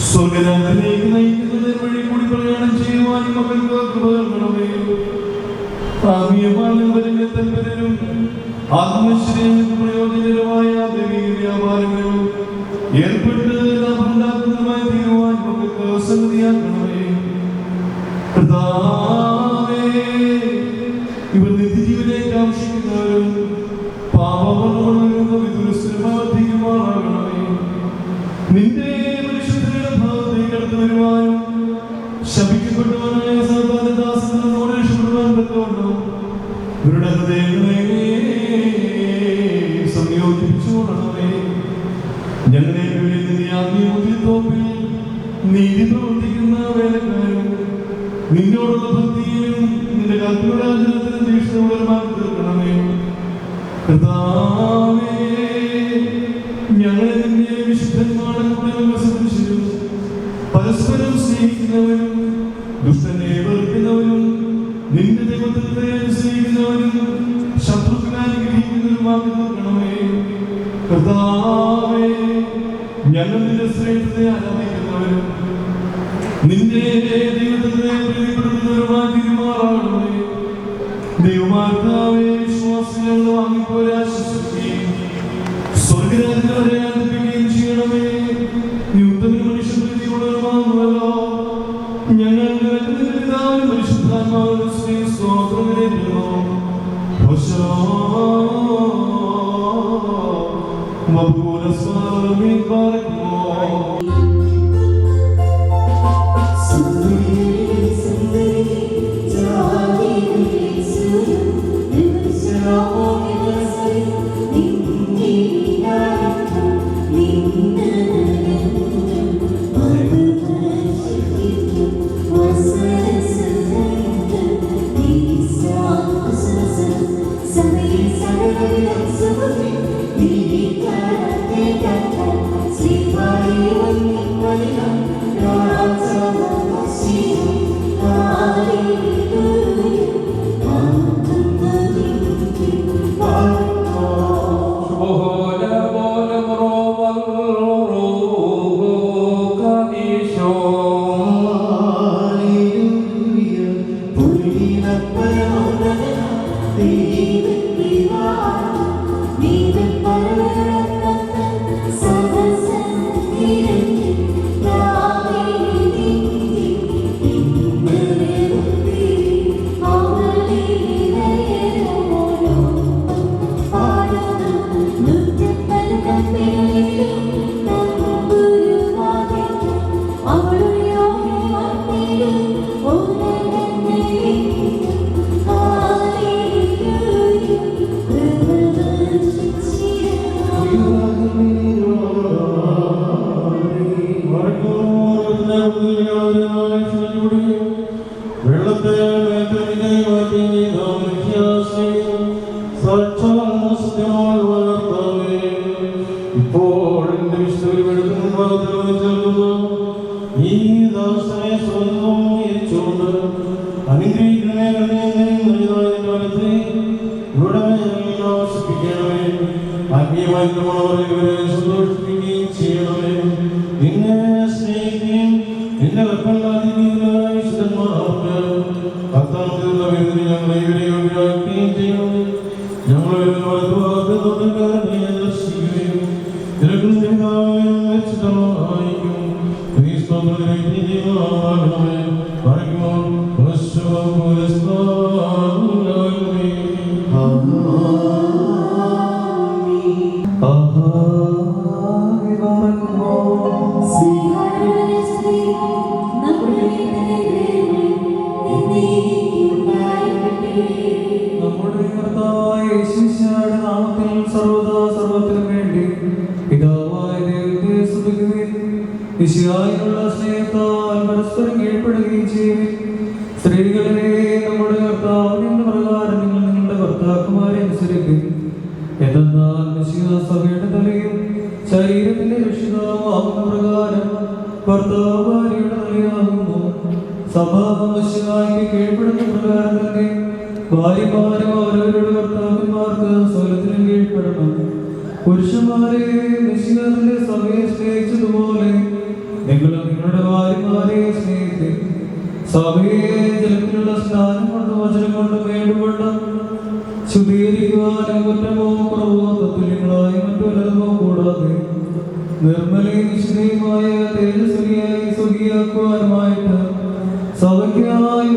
സ്വർഗരാജ്യത്തിലേക്ക് നയിക്കുന്ന വഴി കൂടി പ്രയാണം ചെയ്യുവാനും മക്കൾക്ക് കൃപ നൽകണമേ. ആത്മീയമായ തൽപരരും ആത്മശ്രേയങ്ങൾക്ക് പ്രയോജനകരമായ ദൈവിക വ്യാപാരങ്ങളും ഏർപ്പെട്ട് ലാഭമുണ്ടാക്കുന്നതുമായി തീരുവാൻ മക്കൾക്ക് സംഗതിയാക്കണമേ. കർത്താവേ, ഇവർ നിത്യജീവനെ കാക്ഷിക്കുന്നവരും പാപമർദ്ദമുള്ളവരും വിദുരസ്ഥിരമാർദ്ധിക്കുമാറാകണമേ. നിന്റെ പരിശുദ്ധരുടെ ഭാഗത്തേക്ക് അടുത്ത് വരുവാനും ശപിക്കപ്പെട്ടവനായ സാധാരണ ദാസനോട് രക്ഷപ്പെടുവാൻ തക്കവണ്ണം ഇവരുടെ ഹൃദയങ്ങളെ സംയോജിപ്പിച്ചുകൊള്ളണമേ. ഞങ്ങളെ നിന്റെ ആത്മീയത്തോപ്പിൽ നീതി പ്രവർത്തിക്കുന്ന വേലക്കാരും നിന്നോടുള്ള ഭക്തിയിലും നിന്റെ കൽപ്പനാചരണത്തിനും തീക്ഷ്ണമാക്കി തീർക്കണമേ. കർത്താവേ, ഞങ്ങളെ നിന്നെ വിശുദ്ധന്മാരുടെ കൂടെ വസിപ്പിച്ചു പരസ്പരം സ്നേഹിക്കുന്നവരും ദുഷ്ടനെ വെറുക്കുന്നവരും നിന്റെ ദൈവത്തെ അനുസരിക്കുന്നവരും ശത്രുക്കളെ അനുഗ്രഹിക്കുന്നവരുമാക്കി തീർക്കണമേ. കർത്താവേ, ഞങ്ങൾ നിന്റെ ശ്രേഷ്ഠതയെ ആരാധിക്കുന്നവരും നിന്റെ ദൈവത്തെ പ്രീതിപ്പെടുത്തുന്നവരുമായി തീരുമാറാകണമേ. ദൈവമാർത്താവേ, വിശ്വാസികളെ വാങ്ങിപ്പോരെ ആശ്വസിക്കുകയും സ്വർഗരാജ്യത്തെ ആനന്ദിപ്പിക്കുകയും ചെയ്യണമേ. നീ ഉത്തമ മനുഷ്യപ്രീതിയുള്ളവരുമാകുമല്ലോ. ഞങ്ങൾ പിതാവിനും പരിശുദ്ധാത്മാവിനും സ്തോത്രം കരേറ്റുന്നു. ആത്മീയമായി സന്തോഷിപ്പിക്കും. നമ്മുടെ കർത്താവായ യേശുമിശിഹായുടെ നാമത്തിൽ സർവ്വദാ സർവ്വത്തിനും വേണ്ടി പിതാവായ ദൈവത്തെ സ്തുതിക്കുവിൻ. മിശിഹായിലുള്ള സ്നേഹത്താൽ പരസ്പരം കീഴ്പ്പെടുകയും ചെയ്യുവിൻ. സ്ത്രീകളെ നമ്മുടെ കർത്താവിന്റെ പ്രകാരം നിങ്ങൾ നിങ്ങളുടെ ഭർത്താക്കന്മാരെ അനുസരിക്കും. എന്തെന്നാൽ മിശിഹ സഭയുടെ തലയും ശരീരത്തിന്റെ രക്ഷിതാവുമാകുന്ന പ്രകാരം ഭർത്താവ് ഭാര്യയുടെ തലയാകുന്നു. സഭ മിശിഹായ്ക്ക് കീഴ്പ്പെടുന്ന പ്രകാരം തന്നെ ഭാര്യമാരും അവരവരുടെ ഭർത്താക്കന്മാർക്ക് സ്വലത്തിനും കീഴ്പ്പെടണം. പുരുഷന്മാരെ മിശിഹായുടെ സഭയെ സ്നേഹിച്ചതുപോലെ നിങ്ങളും നിങ്ങളുടെ ഭാര്യമാരെ സ്നേഹിക്കും. സഭയെ ജലത്തിലുള്ള സ്നാനം കൊണ്ടും വചനം കൊണ്ടും വേണ്ടുവണ്ണം ശുദ്ധീകരിക്കുവാനും കുറ്റമോ കുറവോ തത്തുല്യങ്ങളായി മറ്റു വല്ലതുമോ കൂടാതെ നിർമ്മലയും നിശ്ചിതയുമായ തേജസ്വരിയായി സ്വകീയാക്കുവാനുമായിട്ട് സഭയ്ക്കായി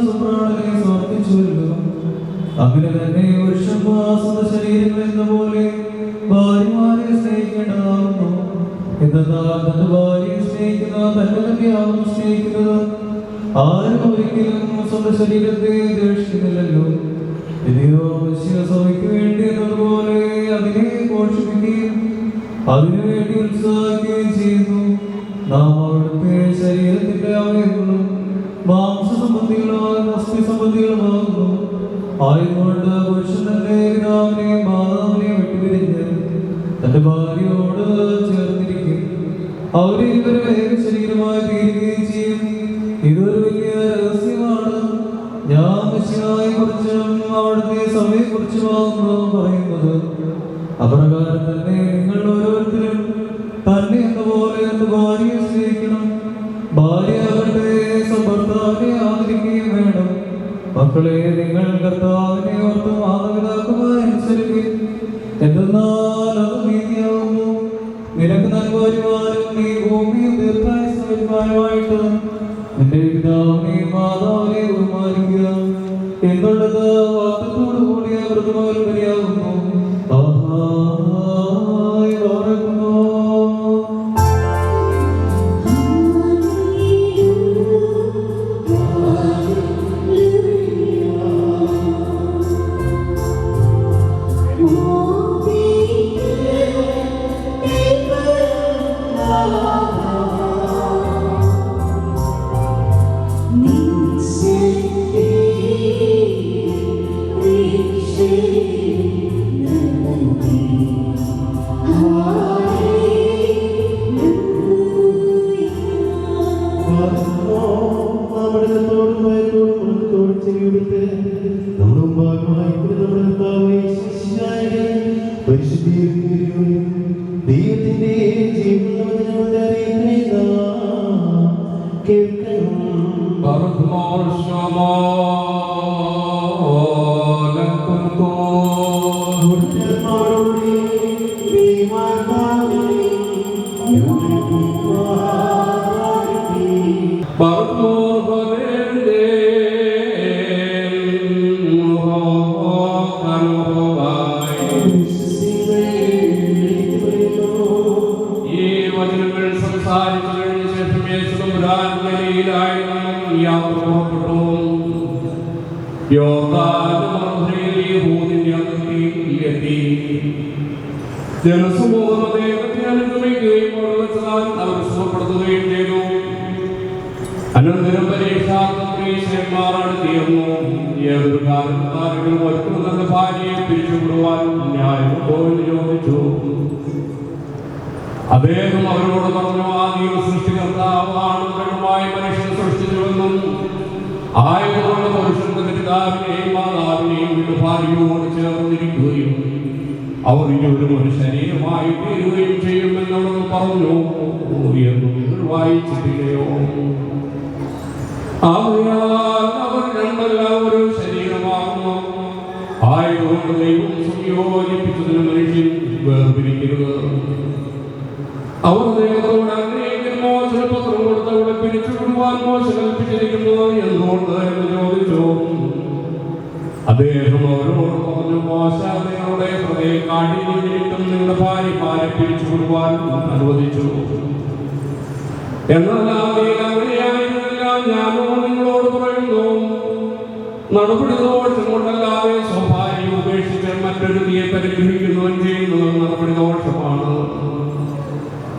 സുപ്രാണനെ സമർപ്പിച്ചുവല്ലോ. അങ്ങനെ തന്നെ പുരുഷന്മാരുടെ ശരീരങ്ങൾ എന്ന പോലെ ഭാര്യമാരെ സ്നേഹിക്കേണ്ടതാകുന്നു. എന്നാൽ തന്റെ ഭാര്യയെ സ്നേഹിക്കുന്ന തന്നെ തന്നെയാകും സ്നേഹിക്കുന്നത്. ആരും ഒരിക്കലും സ്വന്തം ശരീരത്തെ ദ്വേഷിക്കുന്നില്ലല്ലോ. ഇനിയോ മിശിഹ സഭയ്ക്ക് വേണ്ടി എന്നതുപോലെ അതിനെ പോഷിപ്പിക്കുകയും അതിനുവേണ്ടി ഉത്സാഹിക്കുകയും ചെയ്യുന്നു. നാം അവിടുത്തെ ശരീരത്തിന്റെ അവയവങ്ങളും മാംസസംബന്ധികളും അസ്ഥി സംബന്ധികളുമാകുന്നു. ആയതുകൊണ്ട് പുരുഷൻ തന്റെ പിതാവിനെയും മാതാവിനെയും വിട്ടുപിരിഞ്ഞ് തന്റെ ഭാര്യയോട് ചേർന്നിരിക്കും. അവരെ ഇവരെ ഏക ശരീരമായി തീരുകയും ചെയ്യും. ഇതൊരു വലിയ രഹസ്യമാണ്. ഞാൻ മിശിഹായെ കുറിച്ചും അവിടുത്തെ സഭയെ കുറിച്ചുമാകുന്നു പറയുന്നത്. അപ്രകാരം തന്നെ നിങ്ങൾ ഓരോരുത്തരും തന്നെ എന്ന പോലെ എന്റെ ഭാര്യയെ സ്നേഹിക്കണം. ഭാര്യ അവരുടെ ഭർത്താവിനെ ആദരിക്കുകയും വേണം. മക്കളെ, നിങ്ങൾ കർത്താവിനെ ഓർത്ത് മാതാപിതാക്കന്മാരെ അനുസരിക്കും. എന്തെന്നാൽ അത് നീതിയാകുന്നു. നിനക്ക് നന്മവരുവാനും നീ ഭൂമിയും ദീർഘായുസ്സവരുവാനുമായിട്ട് നിന്റെ പിതാവിനെയും മാതാവിനെയും ബഹുമാനിക്കുക എന്നുള്ളത് വാക്തത്തോടു കൂടിയ വ്രതമകൽപ്പനയാകുന്നു. ദൈവത്തിന്റെ ജനസമൂഹം അദ്ദേഹത്തെ അനുഗമിക്കുകയും അവർ സുഖപ്പെടുത്തുകയും ചെയ്തു. അനന്തരം പരീക്ഷാത്മന്മാരാണ് തീർന്നു. ഏതൊരു കാലത്താരെങ്കിലും ഒരിക്കലും തന്റെ ഭാര്യയെ പിരിച്ചുവിടുവാൻ ന്യായമുണ്ടോ എന്ന് ചോദിച്ചു. അദ്ദേഹം അവരോട് പറഞ്ഞു, ആദ്യം സൃഷ്ടികർത്താവാണ് മനുഷ്യനെ സൃഷ്ടിച്ചുവെന്നും ആയതുകൊണ്ട് പുരുഷന്റെ പിതാവിനെയും മാതാവിനെയും ഭാര്യയോട് ചേർന്നിരിക്കുകയും അവർ ഇരുവരും ഒരു ശരീരമായി തീരുകയും ചെയ്യുമെന്നവർ പറഞ്ഞു എന്നും നിങ്ങൾ വായിച്ചിട്ടില്ലയോ? ആകയാൽ അവർ രണ്ടെല്ലാം ഒരു ശരീരമാകുന്നു. ആയതുകൊണ്ട് ആയതുകൊണ്ട് ദൈവം സംയോജിപ്പിച്ചതിന് മനുഷ്യൻ വേർപിരിക്കരുത്. അവർ ദൈവത്തോട് അങ്ങനെയെങ്കിൽ മോചനപത്രം കൊടുത്ത് അവിടെ പിരിച്ചുവിടുവാൻ മോശം കൽപ്പിച്ചിരിക്കുന്നു എന്തുകൊണ്ട് എന്ന് ചോദിച്ചു. അദ്ദേഹം അവരോട് പറഞ്ഞു, മോശ നിങ്ങളുടെ ഹൃദയം കാഠിന്യം നിങ്ങളുടെ ഭാര്യമാരെ പിരിച്ചുവിടുവാൻ അനുവദിച്ചു. എന്നാൽ അങ്ങനെയായിരുന്നില്ല. ഞാനോ നിങ്ങളോട് പറയുന്നു, നടപടി ദോഷം കൊണ്ടല്ലാതെ സ്വഭാര്യം ഉപേക്ഷിച്ച് മറ്റൊരു തീയെ പരിഗ്രഹിക്കുന്നവൻ ചെയ്യുന്നത് നടപടി ദോഷമാണ്.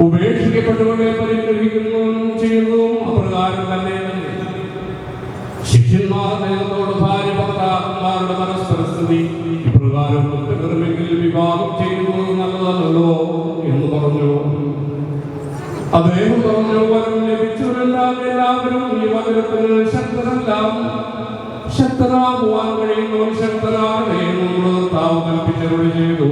ഉപേക്ഷിക്കപ്പെട്ടവരെ പരിഗ്രഹിക്കുന്നവൻ ചെയ്യുന്നതും അപ്രകാരം തന്നെ. ശിഷ്യന്മാർ ദൈവത്തോട് ഭാര്യ ഭർത്താക്കന്മാരുടെ പരസ്പരസ്ഥിതി ഇപ്രകാരം ഒത്തുകിറമെങ്കിൽ വിവാഹം ചെയ്യുന്നത് നല്ലതല്ലോ എന്ന് പറഞ്ഞു. അദ്ദേഹം പറഞ്ഞു, വരം ലഭിച്ചവരെല്ലാം എല്ലാവരും ഈ വചനത്തിന് ശക്തരാകുവാൻ കഴിയുന്നവൻ ശക്തരാകട്ടെ എന്ന് കർത്താവ് കൽപ്പിച്ചരുളി ചെയ്തു.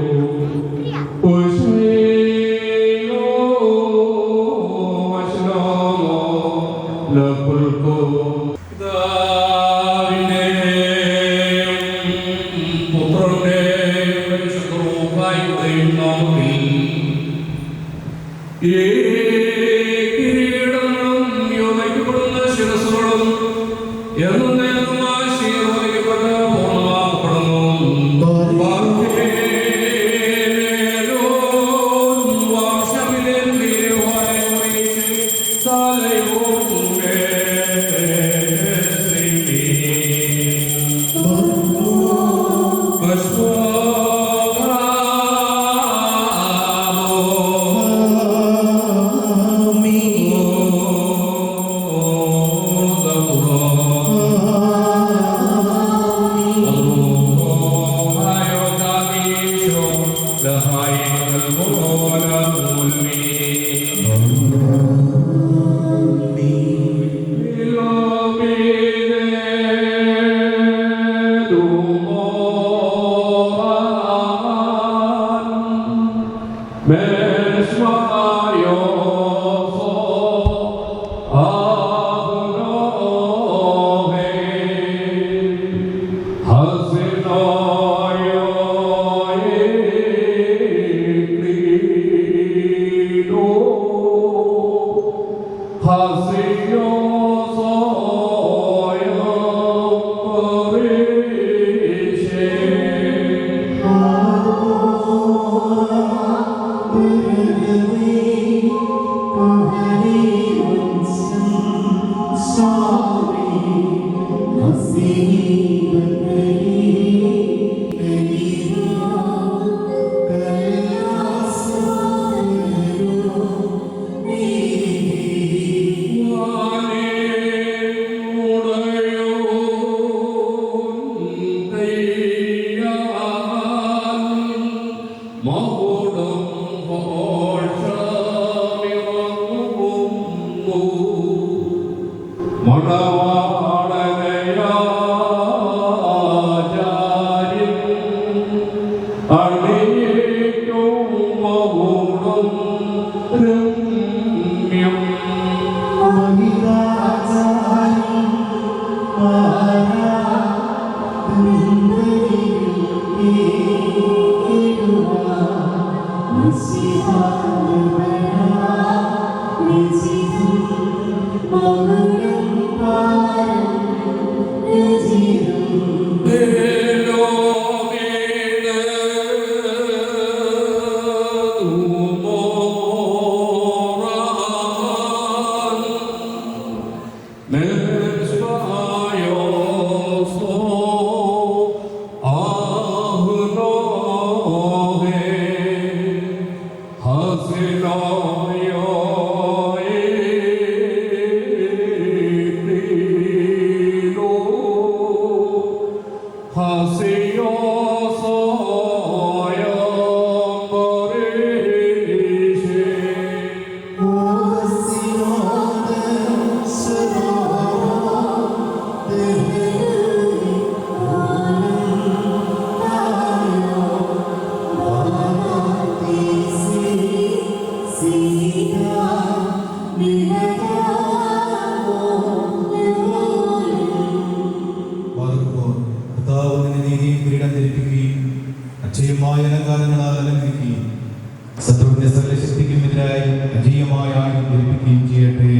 കർത്താവ് നിന്നെ നീതിയും കിരീടം ധരിപ്പിക്കുകയും അക്ഷയമായ അലങ്കാരങ്ങളാൽ അലങ്കരിക്കുകയും ശത്രുവിന്റെ സകല ശക്തിക്കും എതിരായി അജീയമായ ആയുധം ധരിപ്പിക്കുകയും ചെയ്യട്ടെ.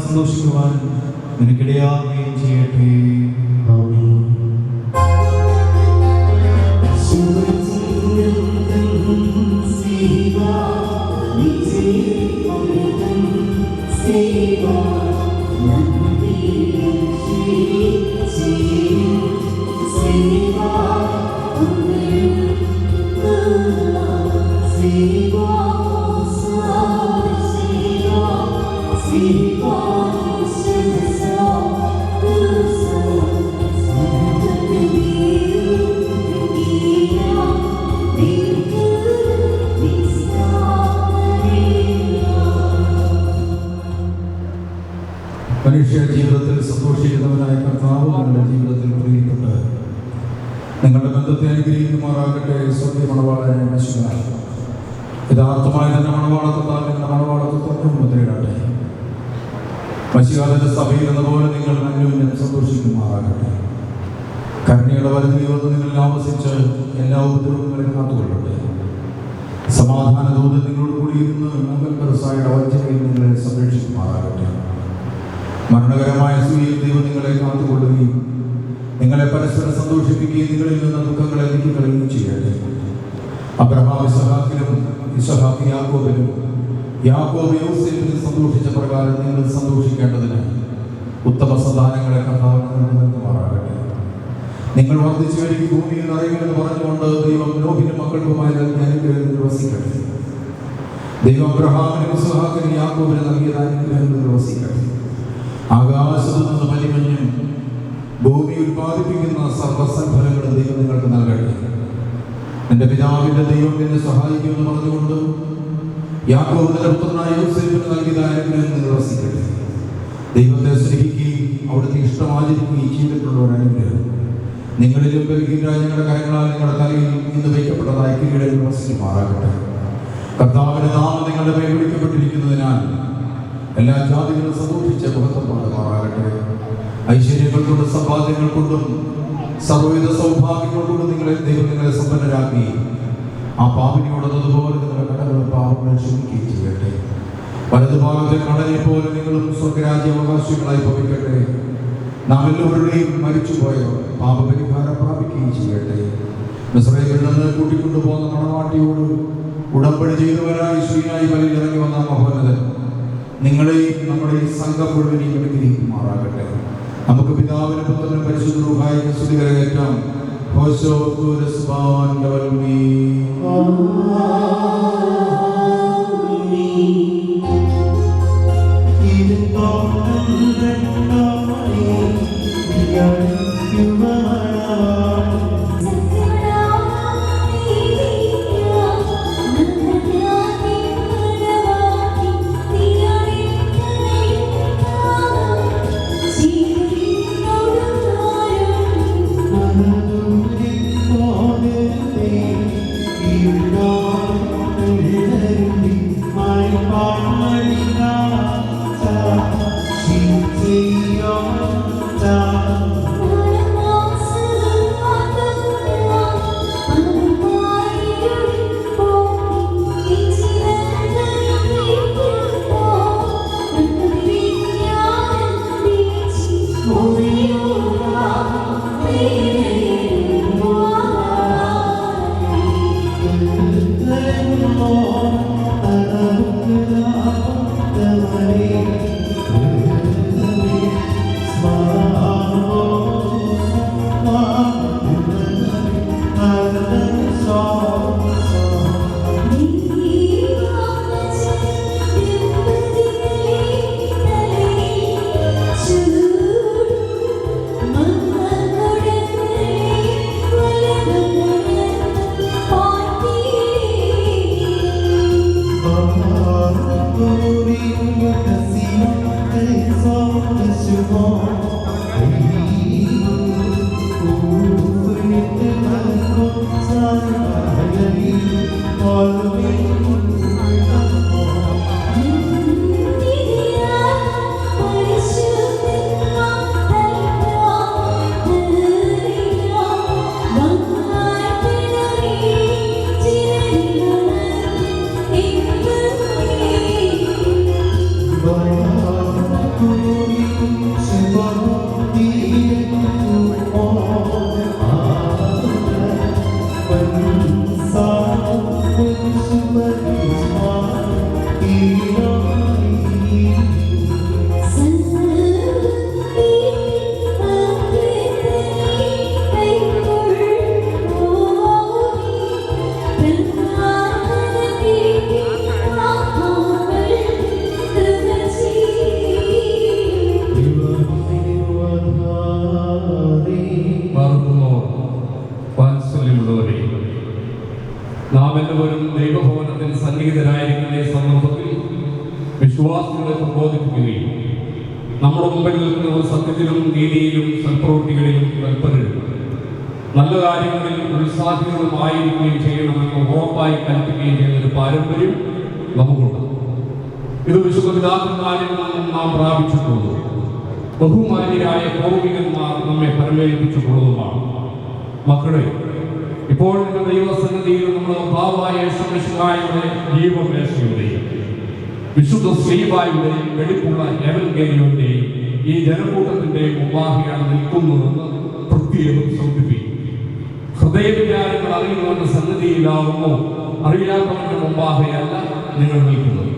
സന്തോഷിക്കുവാൻ നിനക്കിടയാകുകയും ചെയ്യട്ടെ. മനുഷ്യ ജീവിതത്തിൽ സന്തോഷിക്കുന്നവനായ കർത്താവ് നിങ്ങളുടെ ജീവിതത്തിൽ പ്രിയപ്പെട്ട് നിങ്ങളുടെ ബന്ധത്തെ അനുഗ്രഹിക്കുമാറാകട്ടെ. സത്യമണവാളനായ മനുഷ്യനായ യഥാർത്ഥമായ തന്നെ മണവാളത്വത്താൽ നിങ്ങളുടെ മണവാളത്വം മുദ്രയിടട്ടെ. മനുഷ്യകാലത്തെ സഭയിൽ എന്നപോലെ നിങ്ങൾ അന്യോന്യം സന്തോഷിക്കുമാറാകട്ടെ. കരുണയുടെ വരുന്ന യുവത നിങ്ങളിൽ ആവസിച്ച് എല്ലാ ഉപദ്രവങ്ങളെയും കാത്തുകൊള്ളട്ടെ. സമാധാന ദൂതൻ നിങ്ങളോട് കൂടിയിരുന്ന് അകൽപരസായുടെ വഞ്ചനയിൽ നിങ്ങളെ സംരക്ഷിക്കുമാറാകട്ടെ. മരണകരമായ സൂര്യൻ ദൈവം നിങ്ങളെ കാത്തുകൊള്ളുകയും നിങ്ങളെ പരസ്പരം സന്തോഷിപ്പിക്കുകയും നിങ്ങളിൽ നിന്ന് ദുഃഖങ്ങളെ നീക്കിക്കളയുകയും ചെയ്യട്ടെ. അബ്രഹാം ഇസഹാക്കിലും ഇസഹാക്ക് യാക്കോബിലും യാക്കോബ് യോസേഫിലും സന്തോഷിച്ച പ്രകാരം നിങ്ങൾ സന്തോഷിക്കേണ്ടതിന് ഉത്തമ സന്താനങ്ങളെ കർത്താവ് നൽകുമാറാകട്ടെ. നിങ്ങൾ വർദ്ധിച്ചു വരിക ഭൂമിയിൽ നിറയുമെന്ന് പറഞ്ഞുകൊണ്ട് ദൈവം നോഹിന്റെ മക്കൾക്കുമായി നൽകിയ അനുഗ്രഹങ്ങൾ വസിക്കട്ടെ. ദൈവം അബ്രഹാമിനും ഇസഹാക്കിനും യാക്കോബിന് നൽകിയ അനുഗ്രഹങ്ങൾ വസിക്കട്ടെ. ആകാശത്ത് നിന്ന് മലിമഞ്ഞും ഭൂമി ഉൽപ്പാദിപ്പിക്കുന്ന സർവസൽഫലങ്ങളും ദൈവം നിങ്ങൾക്ക് നൽകട്ടെ. എൻ്റെ പിതാവിൻ്റെ ദൈവം എന്നെ സഹായിക്കുമെന്ന് പറഞ്ഞുകൊണ്ട് യാക്കോബിന്റെ പുത്രനായ യോസേഫിന് നൽകിയതായ അനുഗ്രഹം നിവർത്തിക്കട്ടെ. ദൈവത്തെ സ്നേഹിക്കുകയും അവിടുത്തെ ഇഷ്ടം ആചരിക്കുകയും ചെയ്തിട്ടുള്ള ഒരു അനുഗ്രഹം നിങ്ങളിലും ബലഹീനരായ ഞങ്ങളുടെ കാര്യങ്ങളാൽ നിങ്ങളുടെ തലയിൽ ഇന്ന് വയ്ക്കപ്പെട്ടതായ കിരീടം വസിക്കുമാറാകട്ടെ. കർത്താവിന്റെ നാമം നിങ്ങളുടെ മേൽ വിളിക്കപ്പെട്ടിരിക്കുന്നതിനാൽ എല്ലാ ജാതികളും സന്തോഷിച്ച് മഹത്വമാകുമാറാകട്ടെ. ഐശ്വര്യങ്ങൾ കൊണ്ടും സമ്പാദ്യങ്ങൾ കൊണ്ടും സർവ്വവിധ സൗഭാഗ്യങ്ങൾ കൊണ്ടും നിങ്ങളെ സമ്പന്നരാക്കി ആ പാപിനിയോടതുപോലെ നിങ്ങളുടെ കടകളും പാപങ്ങൾ ക്ഷമിക്കുകയും ചെയ്യട്ടെ. വലതുഭാഗത്തെ കടലിനെ പോലെ നിങ്ങളും സ്വർഗരാജ്യ അവകാശികളായി ഭവിക്കട്ടെ. നാം എല്ലാവരുടെയും മരിച്ചുപോയ പാപപരിഹാരം പ്രാപിക്കുകയും ചെയ്യട്ടെ. മിസ്രയീമിൽ നിന്ന് കൂട്ടിക്കൊണ്ടുപോകുന്ന മണവാട്ടിയോട് ഉടമ്പടി ചെയ്തവരായി ശ്രീനായി ബലിയിൽ ഇറങ്ങി വന്ന മഹോന്നതൻ നിങ്ങളെയും നമ്മുടെ ഈ സംഘം മുഴുവനെയും അനുഗ്രഹിക്കുമാറാകട്ടെ. നമുക്ക് പിതാവിനും പുത്രനും പരിശുദ്ധ റൂഹായിക്ക് സ്തുതി കരകയറ്റാം. നാം എല്ലാവരും ദൈവഭവനത്തിൽ സന്നിഹിതരായിരിക്കുന്ന ഈ സന്ദർഭത്തിൽ വിശ്വാസികളെ പ്രബോധിപ്പിക്കുകയും നമ്മുടെ മുമ്പിൽ നിൽക്കുന്നവർ സത്യത്തിലും നീതിയിലും സൽപ്രവൃത്തികളിലും തൽപരരും നല്ല കാര്യങ്ങളിൽ ഉത്സാഹികളുമായിരിക്കുകയും ചെയ്യണമെന്ന് ഉറപ്പായി കൽപ്പിക്കുകയും ചെയ്യുന്ന ഒരു പാരമ്പര്യം നമുക്കുണ്ട്. ഇത് വിശുദ്ധ പിതാക്കന്മാരിൽ നിന്നും നാം പ്രാപിച്ചിട്ടുള്ളതും ബഹുമാന്യരായ പൂർവികന്മാർ നമ്മെ പരമേൽപ്പിച്ചിട്ടുള്ളതുമാണ്. മക്കളെ, ഇപ്പോൾ നിങ്ങൾ ദൈവസന്നിധിയിൽ നമ്മുടെ ഭാവായ യേശുമിശിഹായുടെ ജീവമേശയുടെയും വിശുദ്ധ ശ്രീബായുടെയും വെടിപ്പുള്ള എവൻഗേലിയോന്റെയും ഈ ജനക്കൂട്ടത്തിന്റെ മുമ്പാകെയാണ് നിൽക്കുന്നതെന്ന് പ്രത്യേകം ശ്രദ്ധിപ്പിക്കും. ഹൃദയവിചാരങ്ങൾ അറിയുന്നവരുടെ സന്നിധിയിലാവുമോ അറിയാത്തവരുടെ മുമ്പാകെയല്ല നിങ്ങൾ നിൽക്കുന്നത്.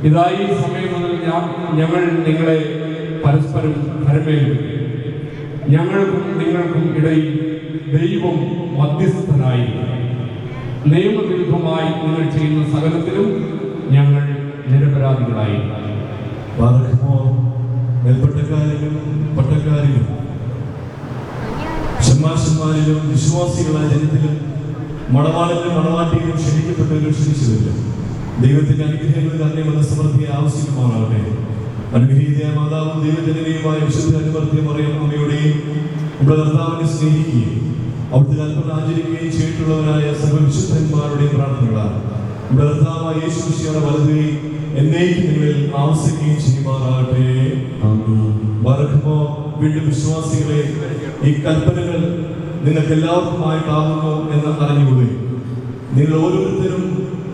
ഇതായി ഈ സമയങ്ങളിൽ ഞങ്ങൾ നിങ്ങളെ പരസ്പരം ഭരമേൽപ്പിക്കും. ഞങ്ങൾക്കും നിങ്ങൾക്കും ഇടയിൽ ദൈവം മധ്യസ്ഥനായി നിയമവിരുദ്ധമായി നിങ്ങൾ ചെയ്യുന്ന സകലത്തിലും ഞങ്ങൾ നിരപരാധികളായി. മേൽപ്പട്ടക്കാരിലും പട്ടക്കാരിലും ഷമാശന്മാരിലും വിശ്വാസികളായ ജനത്തിലും മണവാളനും മണവാട്ടിയും ക്ഷണിക്കപ്പെട്ടവരും ക്ഷണിച്ചതില്ല. ദൈവത്തിന്റെ അനുഗ്രഹങ്ങൾ തന്നെ വന്ന സമൃദ്ധിയെ ആവശ്യമാറാകട്ടെ. അനുഗ്രഹീതയായ മാതാവും ദൈവജനനിയുമായ വിശുദ്ധ അനുവർത്തിയ മറിയം അമ്മയുടെയും നമ്മുടെ കർത്താവിനെ സ്നേഹിക്കുകയും അവിടുത്തെ കൽപ്പന ആചരിക്കുകയും ചെയ്തിട്ടുള്ളവരായ സർവ്വവിശുദ്ധന്മാരുടെയും പ്രാർത്ഥനകളാണ് നമ്മുടെ കർത്താവായ യേശു മിശിഹായുടെ വലതുകൈ എന്നേക്കും നിങ്ങളിൽ ആവസിക്കുകയും ചെയ്യുമാറാകട്ടെ. ബറക്കുമോ. വീണ്ടും വിശ്വാസികളെ, ഈ കൽപ്പനകൾ നിങ്ങൾക്ക് എല്ലാവർക്കുമായിട്ടാവുന്നു എന്ന് അറിഞ്ഞുകൊള്ളുക. നിങ്ങൾ ഓരോരുത്തരും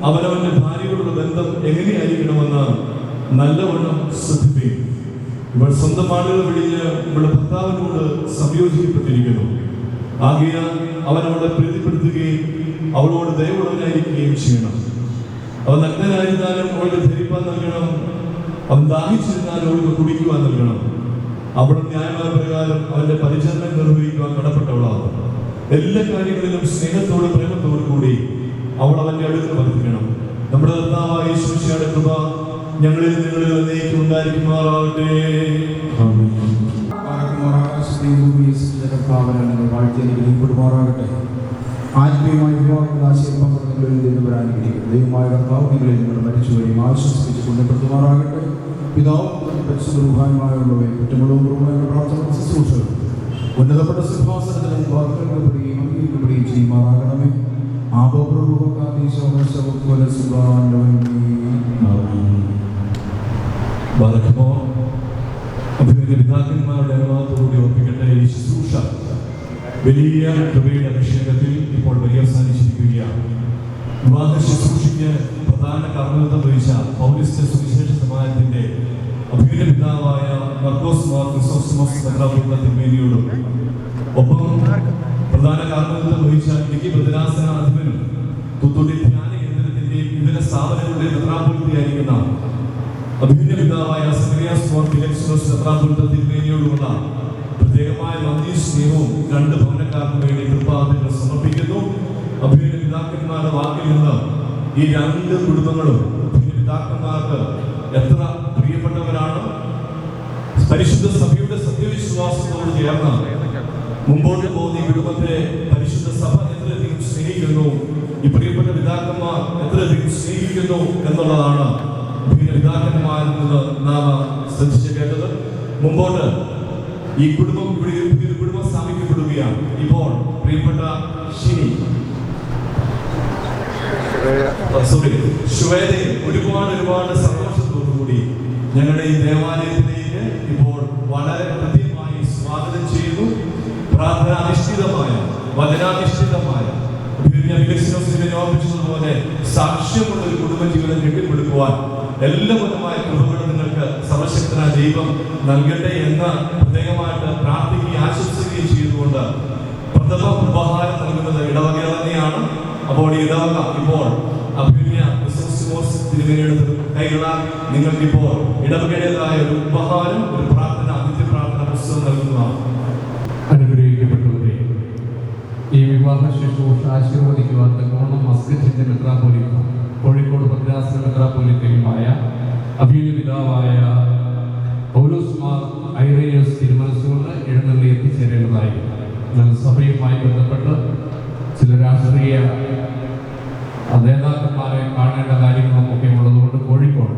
അവനവന്റെ ഭാര്യയോടുള്ള ബന്ധം എങ്ങനെയായിരിക്കണമെന്ന് നല്ലവണ്ണം ശ്രദ്ധിക്കുകയും ഇവൾ സ്വന്തം ആളുകൾ വെളിയിൽ ഇവളുടെ ഭർത്താവിനോട് സംയോജിക്കപ്പെട്ടിരിക്കുന്നു. ആകയാൽ അവൻ അവളെ പ്രീതിപ്പെടുത്തുകയും അവളോട് ദയവുള്ളവനായിരിക്കുകയും ചെയ്യണം. അവൻ നഗ്നനായിരുന്നാലും അവൾക്ക് ധരിപ്പാൻ നൽകണം. അവൻ ദാഹിച്ചിരുന്നാലും അവൾക്ക് കുടിക്കുവാൻ നൽകണം. അവൾ ന്യായമായ പ്രകാരം അവന്റെ പരിചരണം നിർവഹിക്കുവാൻ കടപ്പെട്ടവളാണ്. എല്ലാ കാര്യങ്ങളിലും സ്നേഹത്തോടും പ്രേമത്തോടും കൂടി അവൾ അവന്റെ അടുത്ത് വർദ്ധിക്കണം. നമ്മുടെ കർത്താവായ യേശു മിശിഹായുടെ കൃപ ഞങ്ങളിൽ നിങ്ങളിൽ എന്നേക്കും ഉണ്ടായിരിക്കുമാറാകട്ടെ. ആത്മീയമായ ദൈവമായ കർത്താവ് നിങ്ങളെ നിങ്ങളുടെ മരിച്ചുവരെയും ആശ്വസിപ്പിച്ച് പുണ്യപ്പെടുത്തുമാറാകട്ടെ. പിതാവും പരിശുദ്ധമായ കുറ്റമുള്ളവും പ്രാർത്ഥന ശുശ്രൂഷകൾ ഉന്നതപ്പെട്ട സിംഹാസനത്തിൽ വാർത്തപ്പെടുകയും അംഗീകരിക്കപ്പെടുകയും ചെയ്യുമാറാകണമേ. പിതാക്കന്മാരുടെ അനുവാദത്തോടുകൂടി ഓർപ്പിക്കട്ടെ. ഈ ശുശ്രൂഷ വലിയ കൃപയുടെ അഭിഷേകത്തിൽ ഇപ്പോൾ പര്യവസാനിച്ചിരിക്കുകയാണ്. വിവാഹ ശുശ്രൂഷയ്ക്ക് പ്രധാന കാർമ്മികത്വം വഹിച്ച പൗരസ്ത്യ സുവിശേഷ സമാജത്തിന്റെ അഭിനയ പിതാവായ മർക്കോസ് മാർ ക്രിസോസ്റ്റമോസ് തിരുമേനിയോടും ഒപ്പം പ്രധാന കാർമ്മികത്വം വഹിച്ച ഇടുക്കി ഭദ്രാസനാധിപനും തൂത്തുടി ധ്യാന കേന്ദ്രത്തിന്റെയും ഇതര സ്ഥാപനങ്ങളുടെ മെത്രാപ്പൊലീത്തയായിരിക്കുന്ന അഭിനയ പിതാവായ സക്കറിയാസ് മാർ ഫിലിക്സ് മെത്രാപ്പൊലീത്ത തിരുമേനിയോടുമുള്ള പ്രത്യേകമായ നന്ദി സ്നേഹവും രണ്ട് ഭവനക്കാർക്കും വേണ്ടി കൃപാദങ്ങൾ സമർപ്പിക്കുന്നു. അഭിനയ പിതാക്കന്മാരുടെ വാക്കിൽ നിന്ന് ഈ രണ്ട് കുടുംബങ്ങളും അഭിനയ പിതാക്കന്മാർക്ക് എത്ര പ്രിയപ്പെട്ടവരാണ്. പരിശുദ്ധ സഭയുടെ സത്യവിശ്വാസത്തോട് ചേർന്ന് മുമ്പോട്ട് പോകുന്ന ഈ കുടുംബത്തെ പരിശുദ്ധ സഭ എത്രയധികം സ്നേഹിക്കുന്നു, ഈ പ്രിയപ്പെട്ട പിതാക്കന്മാർ എത്രയധികം സ്നേഹിക്കുന്നു എന്നുള്ളതാണ് അഭിനയ പിതാക്കന്മാരിൽ നിന്ന് നാം ശ്രദ്ധിച്ചു കേട്ടത്. മുമ്പോട്ട് ഈ കുടുംബം ഇവിടെ പുതിയൊരു കുടുംബം സ്ഥാപിക്കപ്പെടുകയാണ്. ഇപ്പോൾ പ്രിയപ്പെട്ട ശ്വേതയെ ഒരുപാട് സന്തോഷത്തോടുകൂടി ഞങ്ങളുടെ ഈ ദേവാലയത്തിലേക്ക് ഇപ്പോൾ വളരെ കൃത്യമായി സ്വാഗതം ചെയ്യുന്നു. പ്രാർത്ഥനാധിഷ്ഠിതമായ വചനാധിഷ്ഠിതമായ ഓർപ്പിച്ചതുപോലെ സാക്ഷ്യമുള്ള ഒരു കുടുംബജീവിതം കെട്ടിപ്പടുക്കുവാൻ എല്ലാ വിധമായ കൃപകളും നിങ്ങൾക്ക് സർവശക്തനായ ദൈവം നൽകട്ടെ എന്ന് പ്രത്യേകമായിട്ട് പ്രാർത്ഥിക്കുകയും ആശംസിക്കുകയും ചെയ്തുകൊണ്ട് പ്രഥമ ഉപഹാരം നൽകുന്നത് ഇടവക തന്നെയാണ്. അപ്പോൾ ഈ ഇടവക ഇപ്പോൾ അഭിനയ തിരുമേനിയുടെ കൈകളാൽ നിങ്ങൾക്കിപ്പോൾ ഇടവകയുടേതായ ഒരു ഉപഹാരം, ഒരു പ്രാർത്ഥന, നിത്യപ്രാർത്ഥന പുസ്തകം നൽകുന്നതാണ്. അനുഗ്രഹിക്കപ്പെട്ടവരെ, ഈ വിവാഹ ശുശ്രൂഷ ആശീർവദിക്കുവാൻ തക്കവണ്ണം മസ്കറ്റിന്റെ മെത്രാപ്പൊലീത്ത, കോഴിക്കോട് ഭദ്രാസന മെത്രാപ്പൊലീത്തയുമായ അഭിനയ പിതാവായ പൗലോസ് മാർ ഐറേനിയസ് തിരുമനസ്സുകൊണ്ട് എഴുന്നള്ളി എത്തിച്ചേരേണ്ടതായി എന്നാൽ സഭയുമായി ബന്ധപ്പെട്ട് ചില രാഷ്ട്രീയ നേതാക്കന്മാരെ കാണേണ്ട കാര്യങ്ങളൊക്കെ ഉള്ളതുകൊണ്ട് കോഴിക്കോട്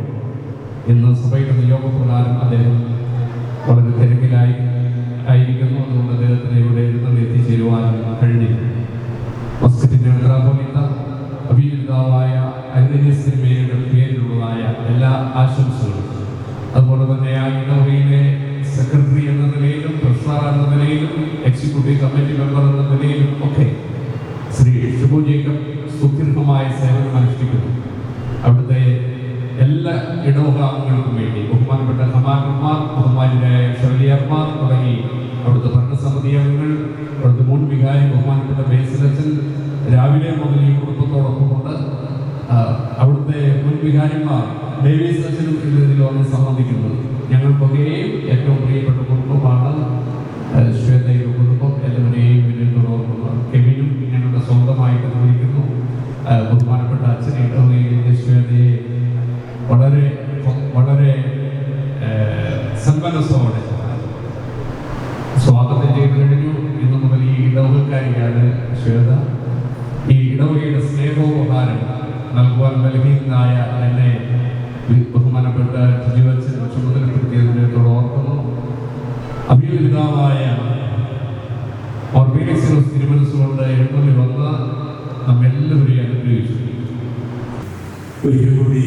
ഇന്ന് സഭയുടെ നിയോഗപ്രകാരം അദ്ദേഹം വളരെ തിരക്കിലായിരിക്കുന്നു. അതുകൊണ്ട് അദ്ദേഹത്തിന് ഇവിടെ എഴുന്നള്ളി എത്തിച്ചേരുവാൻ കഴിഞ്ഞില്ല. മസ്കറ്റിന്റെ മെത്രാപ്പൊലീത്ത അഭിനേതാവായ ഐറേനിയസ് തിരുമേനിയുടെ പേരിലുള്ളതായ എല്ലാ ആശംസകളും, അതുപോലെ തന്നെ ആ ഇടവകയിലെ സെക്രട്ടറി എന്ന നിലയിലും ട്രഷറർ എന്ന നിലയിലും എക്സിക്യൂട്ടീവ് കമ്മിറ്റി മെമ്പർ എന്ന നിലയിലും ഒക്കെ ശ്രീ ഷിബു ജേക്കബ് സുദീർഘമായ സേവനം അനുഷ്ഠിക്കുന്നു. അവിടുത്തെ എല്ലാ ഇടവകാംഗങ്ങൾക്കും വേണ്ടി ബഹുമാനപ്പെട്ട സമാനന്മാർ, ബഹുമാനായ ഷവലിയർമാർ തുടങ്ങി അവിടുത്തെ ഭരണസമിതി അംഗങ്ങൾ, അവിടുത്തെ മുൻ വികാരി ബഹുമാനപ്പെട്ട ബേസിലച്ചൻ രാവിലെ മുതൽ ഈ കുടുംബത്തോടൊപ്പമുണ്ട്. അവിടുത്തെ മുൻ വികാരിമാർ ഡേവിസ് അച്ഛനും ഇതിൽ വന്ന് സംബന്ധിക്കുന്നത്. ഞങ്ങൾക്കൊക്കെയും ഏറ്റവും പ്രിയപ്പെട്ട കുടുംബമാണ് ശ്വേതയുടെ കുടുംബം. എല്ലാവരെയും വിനയത്തോടൊപ്പം കെവിനും ഞങ്ങളുടെ സ്വന്തമായിട്ട് വിളിക്കുന്നു. ബഹുമാനപ്പെട്ട അച്ഛനെ ഇടവകയിലെ ശ്വേതയെ വളരെ വളരെ സന്മനസ്സോടെ സ്വാഗതം ചെയ്തു കഴിഞ്ഞു. ഇന്നു മുതൽ ഈ ഇടവകക്കാരിയാണ് ശ്വേത. ഈ ഇടവകയുടെ സ്നേഹോപഹാരം നൽകുവാൻ ബലഹീനായ എന്നെ ബഹുമാനപ്പെട്ട ജീവിതത്തിൽ ചുമതലപ്പെടുത്തിയതിനെ ഓർക്കുന്നു. അഭിപിതാവായ ഓർഗനൈസേഴ്സ് തിരുമനസ്സുകൊണ്ട് എഴുന്നള്ളി വന്ന് നമ്മെല്ലാവരെയും അനുഗ്രഹിച്ചു. ഒരിക്കൽ കൂടി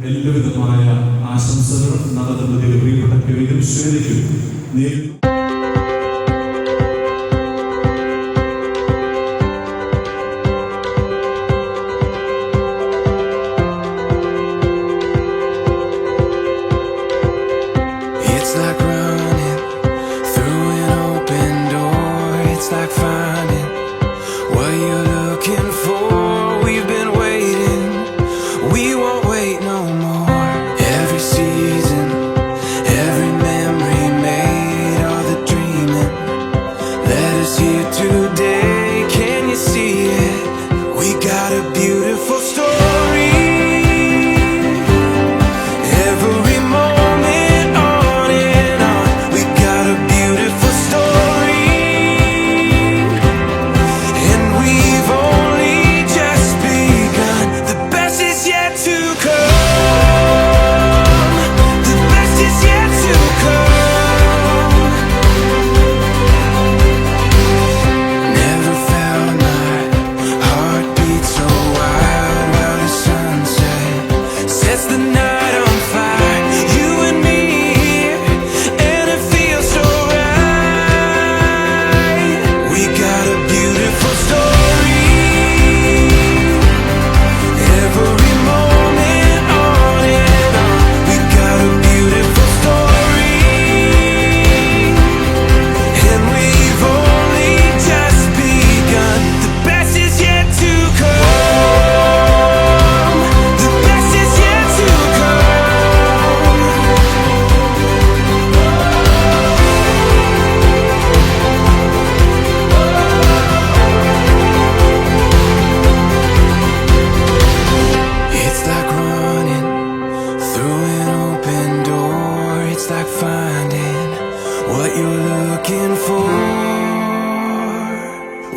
എല്ലാവിധമായ ആശംസകൾ നടത്തുന്നതിൽ പ്രിയപ്പെട്ട കവികളും ശ്വേതയ്ക്കും നേരിടുന്നു.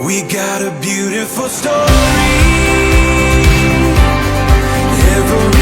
We got a beautiful story. Every